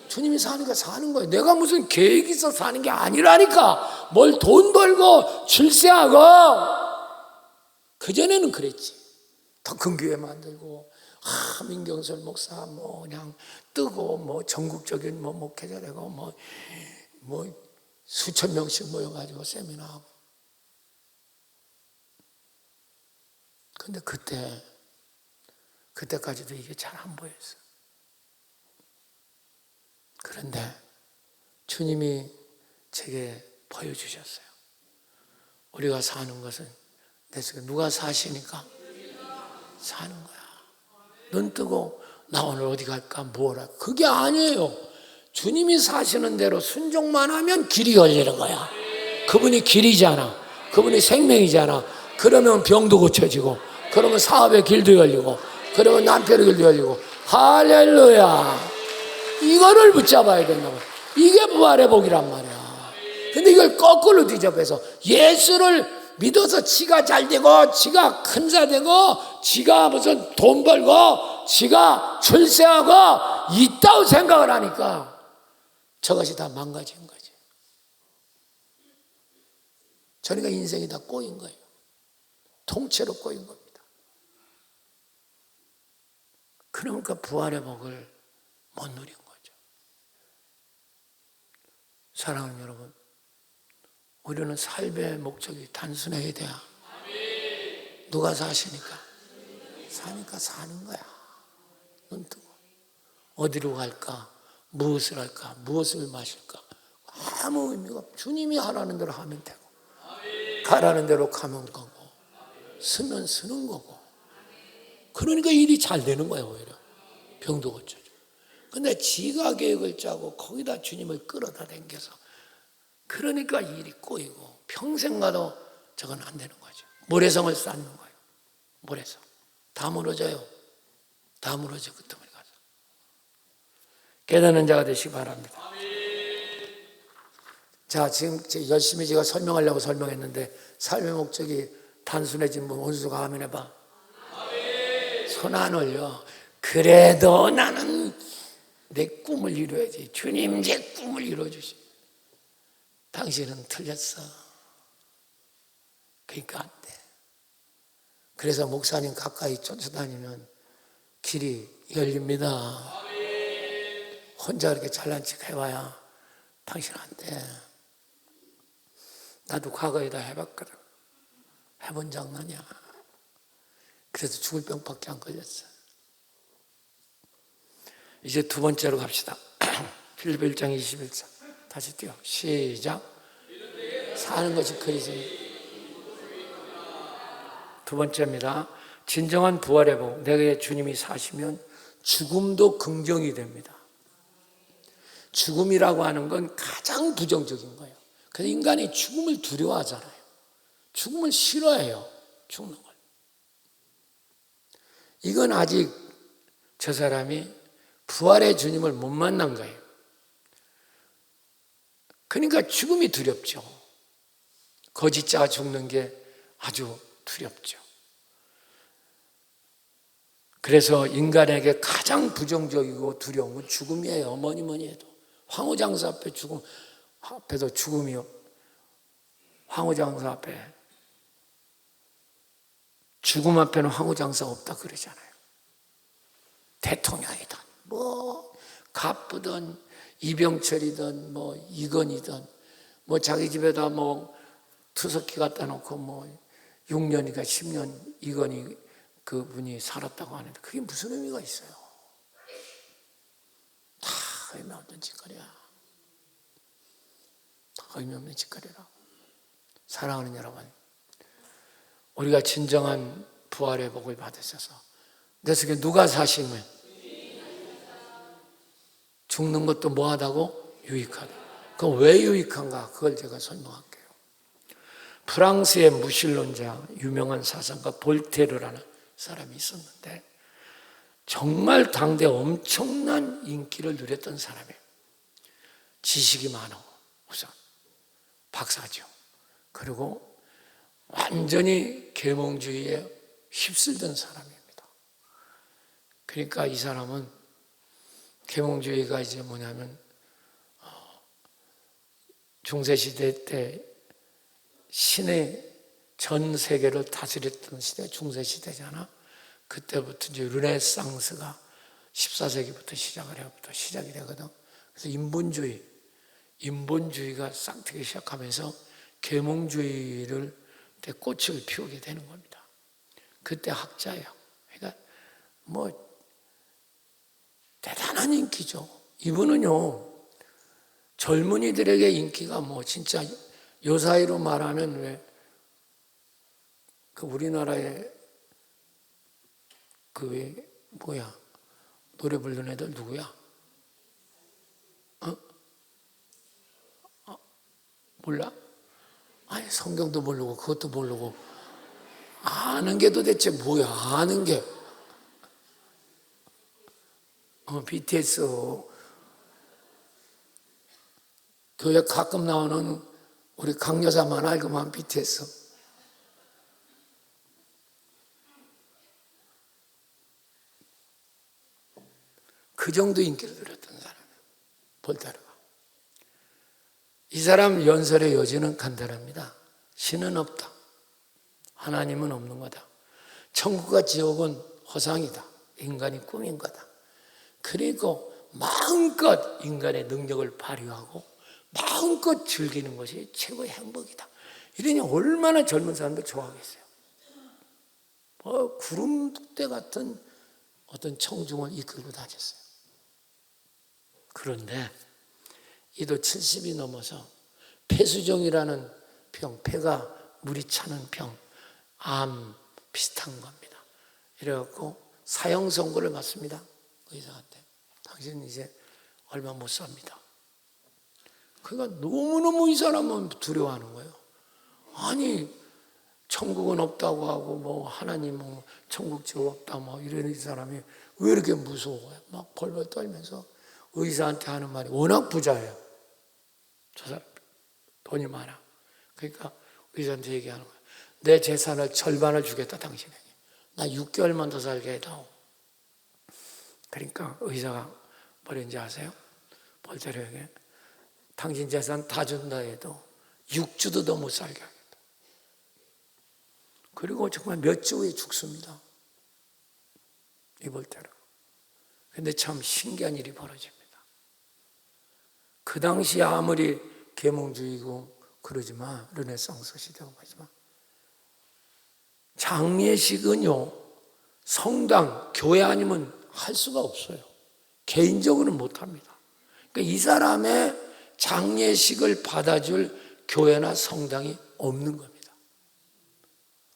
주님이 사니까 사는 거예요. 내가 무슨 계획이 있어 사는 게 아니라니까. 뭘 돈 벌고 출세하고. 그전에는 그랬지. 더 큰 교회 만들고 민경설 목사 그냥 뜨고 전국적인 목회자 되고 수천 명씩 모여가지고 세미나하고. 근데 그때까지도 이게 잘 안 보였어. 그런데 주님이 제게 보여주셨어요. 우리가 사는 것은 내 속에 누가 사시니까 사는 거야. 눈 뜨고 나 오늘 어디 갈까 뭘 할까. 그게 아니에요. 주님이 사시는 대로 순종만 하면 길이 열리는 거야. 그분이 길이잖아. 그분이 생명이잖아. 그러면 병도 고쳐지고 그러면 사업의 길도 열리고, 그러면 남편의 길도 열리고. 할렐루야. 이거를 붙잡아야 된다고. 이게 부활의 복이란 말이야. 근데 이걸 거꾸로 뒤집어서 예수를 믿어서 지가 잘 되고, 지가 큰 자 되고, 지가 무슨 돈 벌고, 지가 출세하고 있다고 생각을 하니까 저것이 다 망가진 거지. 그러니까 인생이 다 꼬인 거예요. 통째로 꼬인 겁니다. 그러니까 부활의 복을 못 누린 거죠. 사랑하는 여러분, 우리는 삶의 목적이 단순해야 돼요. 누가 사시니까? 사니까 사는 거야. 눈 뜨고. 어디로 갈까? 무엇을 할까? 무엇을 마실까? 아무 의미가 없어. 주님이 하라는 대로 하면 되고, 가라는 대로 가면 가고, 쓰면 쓰는 거고. 그러니까 일이 잘 되는 거예요. 오히려 병도 고쳐져. 근데 지가 계획을 짜고 거기다 주님을 끌어다 댕겨서, 그러니까 일이 꼬이고 평생 가도 저건 안 되는 거죠. 모래성을 쌓는 거예요. 모래성 다 무너져요. 다 무너져. 그 틈을 가서. 깨닫는 자가 되시기 바랍니다. 자, 지금 열심히 제가 설명하려고 설명했는데, 삶의 목적이 단순해진 분 원수가 아멘 해봐. 손 안 올려. 그래도 나는 내 꿈을 이루어야지. 주님 제 꿈을 이루어주시. 당신은 틀렸어. 그러니까 안 돼. 그래서 목사님 가까이 쫓아다니면 길이 열립니다. 혼자 그렇게 잘난 척 해봐야 당신 안 돼. 나도 과거에 다 해봤거든. 해본 장난이야. 그래서 죽을 병밖에 안 걸렸어. 이제 두 번째로 갑시다. 빌립보 1장 21절. 다시 뛰어. 시작. 사는 것이 그리스도입니다. 두 번째입니다. 진정한 부활의 복. 내게 주님이 사시면 죽음도 긍정이 됩니다. 죽음이라고 하는 건 가장 부정적인 거예요. 그래서 인간이 죽음을 두려워하잖아요. 죽음을 싫어해요. 죽는 걸. 이건 아직 저 사람이 부활의 주님을 못 만난 거예요. 그러니까 죽음이 두렵죠. 거짓자가 죽는 게 아주 두렵죠. 그래서 인간에게 가장 부정적이고 두려운 건 죽음이에요. 뭐니 해도. 황후장사 앞에 앞에도 죽음이요. 황후장사 앞에. 죽음 앞에는 황후장사 없다 그러잖아요. 대통령이든 뭐 갑부든 이병철이든 뭐 이건이든 뭐 자기 집에다 뭐 투석기 갖다 놓고 뭐 6년이니까 10년 이건이 그분이 살았다고 하는데 그게 무슨 의미가 있어요? 다 의미 없는 짓거리야. 다 의미 없는 짓거리라고. 사랑하는 여러분, 우리가 진정한 부활의 복을 받으셔서 내 속에 누가 사시면 죽는 것도 뭐하다고? 유익하다. 그건 왜 유익한가? 그걸 제가 설명할게요. 프랑스의 무신론자 유명한 사상가 볼테르라는 사람이 있었는데 정말 당대 엄청난 인기를 누렸던 사람이에요. 지식이 많아. 우선 박사죠. 그리고 완전히 계몽주의에 휩쓸던 사람입니다. 그러니까 이 사람은 계몽주의가 이제 뭐냐면 중세시대 때 신의 전 세계를 다스렸던 시대, 중세시대잖아. 그때부터 이제 르네상스가 14세기부터 시작이 되거든. 그래서 인본주의가 싹트기 시작하면서 계몽주의를 꽃을 피우게 되는 겁니다. 그때 학자예요. 그러니까 뭐 대단한 인기죠. 이분은요 젊은이들에게 인기가 뭐 진짜 요 사이로 말하면 왜 그 우리나라에 그 왜 뭐야 노래 부르는 애들 누구야? 몰라? 아니 성경도 모르고 그것도 모르고 아는 게 도대체 뭐야? 아는 게 BTS 교회 가끔 나오는 우리 강여사만 알고만 BTS. 그 정도 인기를 누렸던 사람이에요, 볼테르가. 이 사람 연설의 여지는 간단합니다. 신은 없다. 하나님은 없는 거다. 천국과 지옥은 허상이다. 인간이 꾸민 거다. 그리고 마음껏 인간의 능력을 발휘하고 마음껏 즐기는 것이 최고의 행복이다. 이러니 얼마나 젊은 사람들 좋아하겠어요. 구름대 같은 어떤 청중을 이끌고 다녔어요. 그런데 이도 70이 넘어서 폐수종이라는 병, 폐가 물이 차는 병, 암 비슷한 겁니다. 이래갖고 사형 선고를 받습니다. 의사한테. 당신 이제 얼마 못 삽니다. 그러니까 너무너무 이 사람은 두려워하는 거예요. 아니 천국은 없다고 하고 뭐 하나님 뭐 천국 지옥 없다 뭐 이러는 이 사람이 왜 이렇게 무서워요? 막 벌벌 떨면서 의사한테 하는 말이 워낙 부자예요. 저 사람 돈이 많아. 그러니까 의사한테 얘기하는 거예요. 내 재산을 절반을 주겠다 당신에게. 나 6개월만 더 살게 해다오. 그러니까 의사가 뭐랬는지 아세요? 볼테르에게 당신 재산 다 준다 해도 6주도 더 못 살게 하겠다. 그리고 정말 몇 주 후에 죽습니다. 이 볼테르. 근데 참 신기한 일이 벌어집니다. 그 당시에 아무리 계몽주의고 그러지만 르네상스 시대고 하지만 장례식은요 성당, 교회 아니면 할 수가 없어요. 개인적으로는 못합니다. 그러니까 이 사람의 장례식을 받아줄 교회나 성당이 없는 겁니다.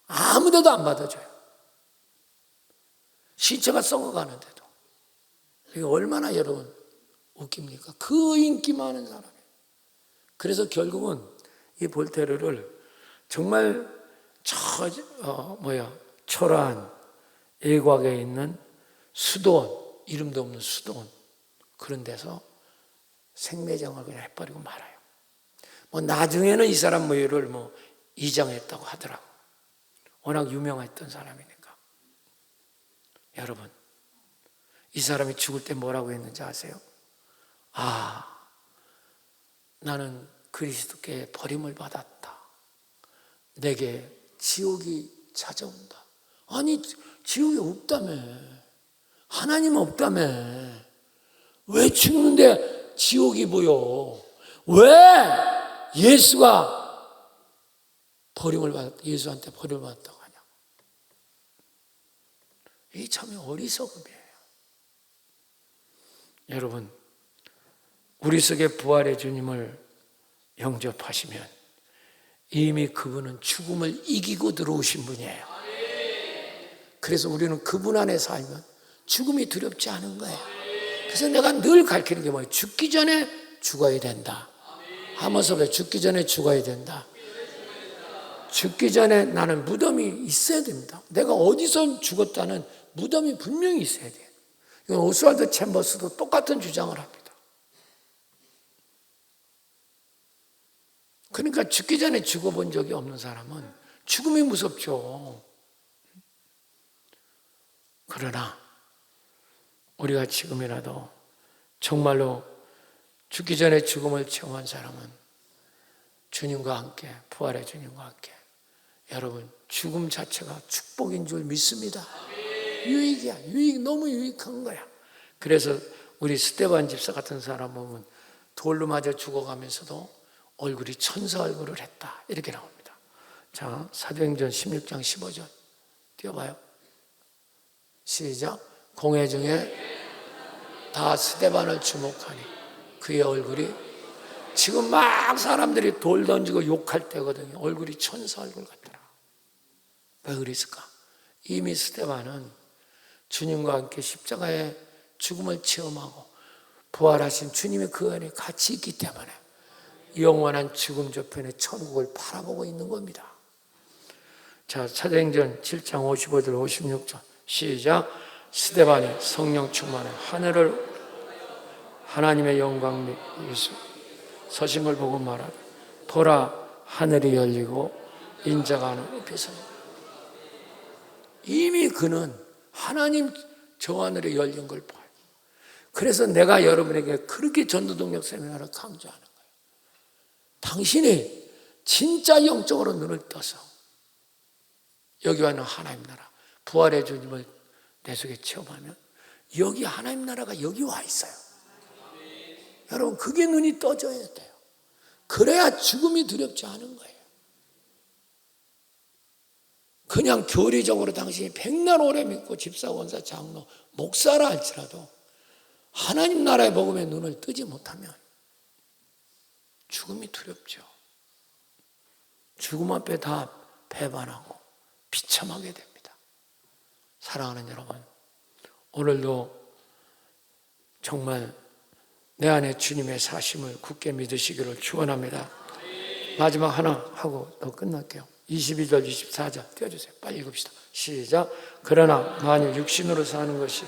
아무데도 안 받아줘요. 시체가 썩어가는데도. 이게 얼마나 여러분 웃깁니까? 그 인기 많은 사람이에요. 그래서 결국은 이 볼테르를 정말 초라한 일곽에 있는 수도원, 이름도 없는 수도원 그런 데서 생매장을 그냥 해버리고 말아요. 뭐 나중에는 이 사람 모유를 뭐 이장했다고 하더라고. 워낙 유명했던 사람이니까. 여러분, 이 사람이 죽을 때 뭐라고 했는지 아세요? 나는 그리스도께 버림을 받았다. 내게 지옥이 찾아온다. 아니 지옥이 없다며. 하나님 없다며. 왜 죽는데 지옥이 보여? 왜 예수한테 버림을 받았다고 하냐고. 이게 참 어리석음이에요. 여러분, 우리 속에 부활의 주님을 영접하시면 이미 그분은 죽음을 이기고 들어오신 분이에요. 그래서 우리는 그분 안에 살면 죽음이 두렵지 않은 거예요. 그래서 내가 늘 가르치는 게 뭐예요? 죽기 전에 죽어야 된다. 하모섭에 죽기 전에 죽어야 된다. 죽기 전에 나는 무덤이 있어야 됩니다. 내가 어디서 죽었다는 무덤이 분명히 있어야 돼요. 이건 오스왈드 챔버스도 똑같은 주장을 합니다. 그러니까 죽기 전에 죽어본 적이 없는 사람은 죽음이 무섭죠. 그러나 우리가 지금이라도 정말로 죽기 전에 죽음을 체험한 사람은 주님과 함께, 부활의 주님과 함께 여러분 죽음 자체가 축복인 줄 믿습니다. 유익이야. 너무 유익한 거야. 그래서 우리 스데반 집사 같은 사람 보면 돌로 맞아 죽어가면서도 얼굴이 천사 얼굴을 했다. 이렇게 나옵니다. 자, 사도행전 16장 15절 띄워봐요. 시작. 공회 중에 다 스데반을 주목하니 그의 얼굴이 지금 막 사람들이 돌 던지고 욕할 때거든요. 얼굴이 천사 얼굴 같더라. 왜 그랬을까? 이미 스데반은 주님과 함께 십자가의 죽음을 체험하고 부활하신 주님의 그 안에 같이 있기 때문에 영원한 죽음 저편의 천국을 바라보고 있는 겁니다. 자, 사도행전 7장 55절 56절 시작. 스데반이 성령 충만해 하늘을 하나님의 영광 및 예수 서신 걸 보고 말하되 보라 하늘이 열리고 인자가 하늘 높이 서 이미 그는 하나님 저 하늘에 열린 걸 봐요. 그래서 내가 여러분에게 그렇게 전도동력 세미나를 강조하는 거예요. 당신이 진짜 영적으로 눈을 떠서 여기 와 있는 하나님 나라 부활의 주님을 내 속에 체험하면 여기 하나님 나라가 여기 와 있어요. 여러분 그게 눈이 떠져야 돼요. 그래야 죽음이 두렵지 않은 거예요. 그냥 교리적으로 당신이 백날 오래 믿고 집사, 원사, 장로, 목사라 할지라도 하나님 나라의 복음에 눈을 뜨지 못하면 죽음이 두렵죠. 죽음 앞에 다 배반하고 비참하게 됩니다. 사랑하는 여러분, 오늘도 정말 내 안에 주님의 사심을 굳게 믿으시기를 축원합니다. 마지막 하나 하고 또 끝날게요. 22절 24절 띄워주세요. 빨리 읽읍시다. 시작. 그러나 만일 육신으로 사는 것이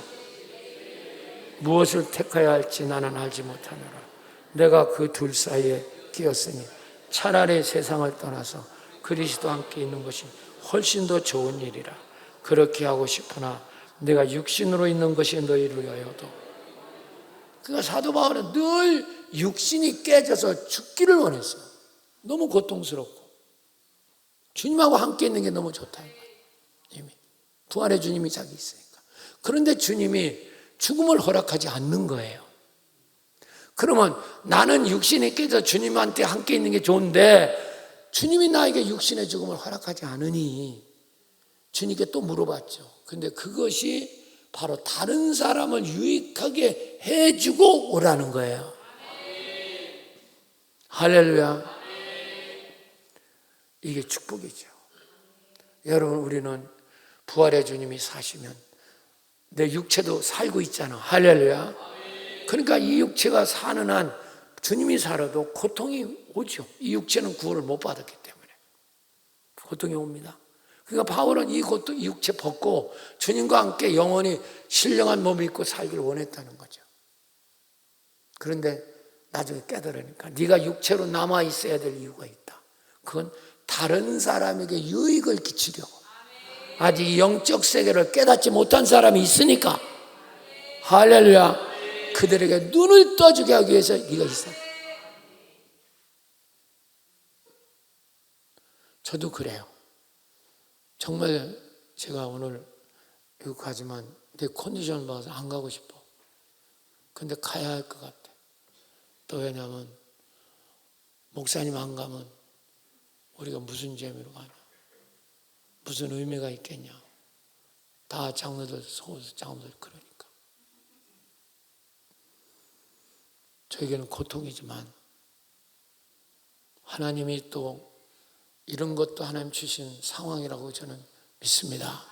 무엇을 택해야 할지 나는 알지 못하노라. 내가 그 둘 사이에 끼었으니 차라리 세상을 떠나서 그리스도와 함께 있는 것이 훨씬 더 좋은 일이라. 그렇게 하고 싶으나 내가 육신으로 있는 것이 너희를 위하여도. 그러니까 사도 바울은 늘 육신이 깨져서 죽기를 원했어요. 너무 고통스럽고 주님하고 함께 있는 게 너무 좋다 이미 부활의 주님이 자기 있으니까. 그런데 주님이 죽음을 허락하지 않는 거예요. 그러면 나는 육신이 깨져 주님한테 함께 있는 게 좋은데 주님이 나에게 육신의 죽음을 허락하지 않으니 주님께 또 물어봤죠. 근데 그것이 바로 다른 사람을 유익하게 해주고 오라는 거예요. 할렐루야. 이게 축복이죠. 여러분 우리는 부활의 주님이 사시면 내 육체도 살고 있잖아. 할렐루야. 그러니까 이 육체가 사는 한 주님이 살아도 고통이 오죠. 이 육체는 구원을 못 받았기 때문에 고통이 옵니다. 그러니까 바울은 이 육체 벗고 주님과 함께 영원히 신령한 몸을 입고 살기를 원했다는 거죠. 그런데 나중에 깨달으니까 네가 육체로 남아 있어야 될 이유가 있다. 그건 다른 사람에게 유익을 끼치려고 아직 영적 세계를 깨닫지 못한 사람이 있으니까 할렐루야. 그들에게 눈을 떠주게 하기 위해서 네가 있어. 저도 그래요. 정말 제가 오늘 이거 가지만 내 컨디션 봐서 안 가고 싶어. 근데 가야 할 것 같아. 또 왜냐하면 목사님 안 가면 우리가 무슨 재미로 가냐, 무슨 의미가 있겠냐. 다 장로들, 소수 장로들 그러니까. 저에게는 고통이지만 하나님이 또 이런 것도 하나님 주신 상황이라고 저는 믿습니다.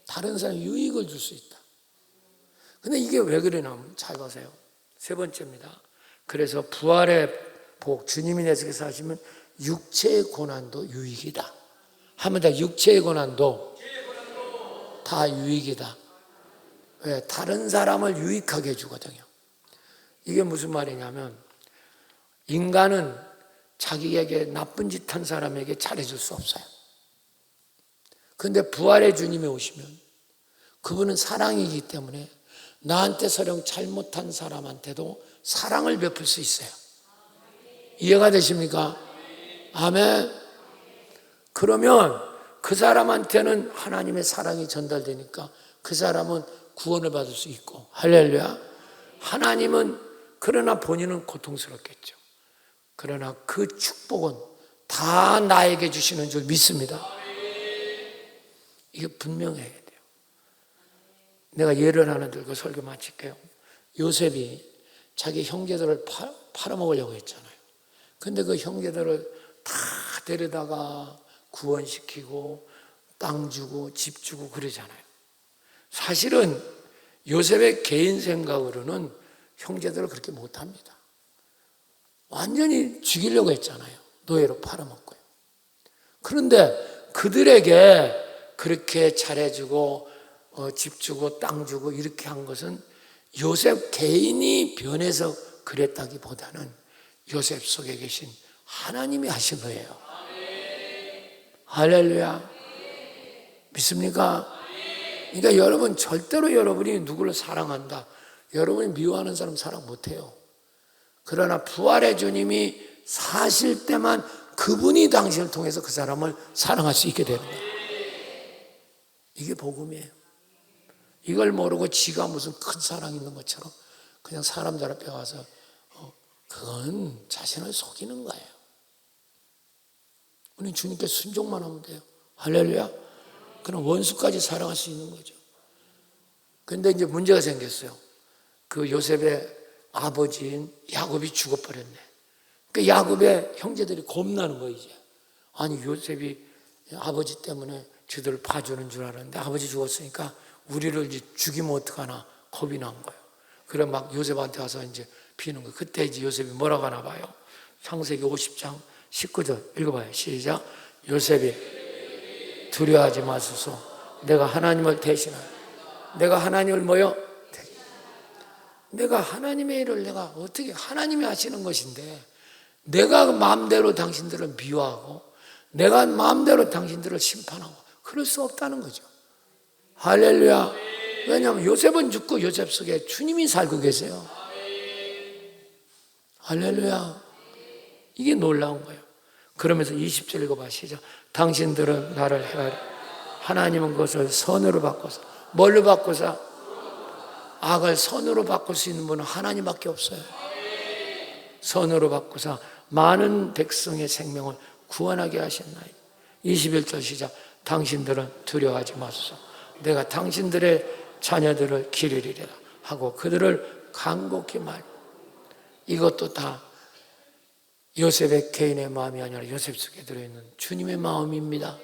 다른 사람에 유익을 줄 수 있다. 근데 이게 왜 그러냐면 잘 보세요. 세 번째입니다. 그래서 부활의 복, 주님이 내 속에 사시면 육체의 고난도 유익이다. 하면 다 육체의 고난도 다 유익이다. 왜? 다른 사람을 유익하게 해주거든요. 이게 무슨 말이냐면 인간은 자기에게 나쁜 짓 한 사람에게 잘해줄 수 없어요. 그런데 부활의 주님이 오시면 그분은 사랑이기 때문에 나한테 설령 잘못한 사람한테도 사랑을 베풀 수 있어요. 이해가 되십니까? 아멘. 그러면 그 사람한테는 하나님의 사랑이 전달되니까 그 사람은 구원을 받을 수 있고 할렐루야. 하나님은 그러나 본인은 고통스럽겠죠. 그러나 그 축복은 다 나에게 주시는 줄 믿습니다. 이게 분명해야 돼요. 내가 예를 하나 들고 설교 마칠게요. 요셉이 자기 형제들을 팔아먹으려고 했잖아요. 근데 그 형제들을 다 데려다가 구원시키고 땅 주고 집 주고 그러잖아요. 사실은 요셉의 개인 생각으로는 형제들을 그렇게 못합니다. 완전히 죽이려고 했잖아요. 노예로 팔아먹고요. 그런데 그들에게 그렇게 잘해주고 집 주고 땅 주고 이렇게 한 것은 요셉 개인이 변해서 그랬다기보다는 요셉 속에 계신 하나님이 하신 거예요. 할렐루야. 믿습니까? 그러니까 여러분 절대로 여러분이 누구를 사랑한다, 여러분이 미워하는 사람 사랑 못해요. 그러나 부활의 주님이 사실 때만 그분이 당신을 통해서 그 사람을 사랑할 수 있게 되는 거예요. 이게 복음이에요. 이걸 모르고 지가 무슨 큰 사랑 있는 것처럼 그냥 사람들 앞에 와서 그건 자신을 속이는 거예요. 우리 주님께 순종만 하면 돼요. 할렐루야. 그럼 원수까지 사랑할 수 있는 거죠. 그런데 이제 문제가 생겼어요. 그 요셉의 아버지인 야곱이 죽어버렸네. 그 야곱의 형제들이 겁나는 거예요, 이제. 아니, 요셉이 아버지 때문에 저들을 봐주는 줄 알았는데 아버지 죽었으니까 우리를 이제 죽이면 어떡하나 겁이 난 거예요. 그래 막 요셉한테 와서 이제 비는 거예요. 그때 이제 요셉이 뭐라고 하나 봐요. 창세기 50장 19절 읽어봐요. 시작. 요셉이 두려워하지 마소서. 내가 하나님을 대신하여. 내가 하나님을 뭐요? 내가 하나님의 일을 내가 어떻게, 하나님이 하시는 것인데 내가 마음대로 당신들을 미워하고 내가 마음대로 당신들을 심판하고 그럴 수 없다는 거죠. 할렐루야. 왜냐하면 요셉은 죽고 요셉 속에 주님이 살고 계세요. 할렐루야. 이게 놀라운 거예요. 그러면서 20절 읽어봐. 시작. 당신들은 나를 헤아려. 하나님은 그것을 선으로 바꿔서. 뭘로 바꿔서? 악을 선으로 바꿀 수 있는 분은 하나님밖에 없어요. 선으로 바꾸사 많은 백성의 생명을 구원하게 하셨나이다. 21절 시작. 당신들은 두려워하지 마소서. 내가 당신들의 자녀들을 기르리라 하고 그들을 간곡히 말. 이것도 다 요셉의 개인의 마음이 아니라 요셉 속에 들어있는 주님의 마음입니다.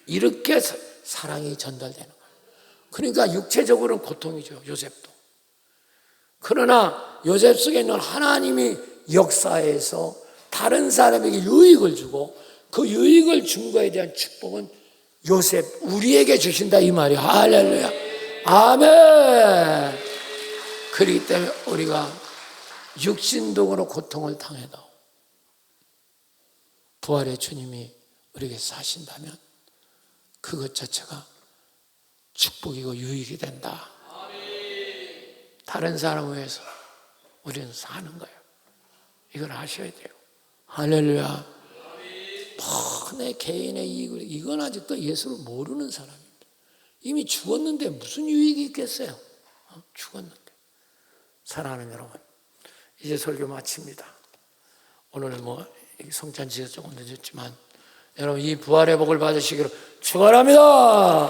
이렇게 사랑이 전달되는 거예요. 그러니까 육체적으로는 고통이죠, 요셉도. 그러나 요셉 속에 있는 하나님이 역사에서 다른 사람에게 유익을 주고 그 유익을 준 거에 대한 축복은 요셉 우리에게 주신다 이 말이야. 할렐루야. 아멘. 그렇기 때문에 우리가 육신적으로 고통을 당해도 부활의 주님이 우리에게 사신다면 그것 자체가 축복이고 유익이 된다. 다른 사람을 위해서 우리는 사는 거예요. 이걸 아셔야 돼요. 할렐루야. 내 개인의 이익을, 이건 아직도 예수를 모르는 사람입니다. 이미 죽었는데 무슨 유익이 있겠어요? 죽었는데. 사랑하는 여러분, 이제 설교 마칩니다. 오늘은 성찬지가 조금 늦었지만 여러분 이 부활의 복을 받으시기를 축원합니다.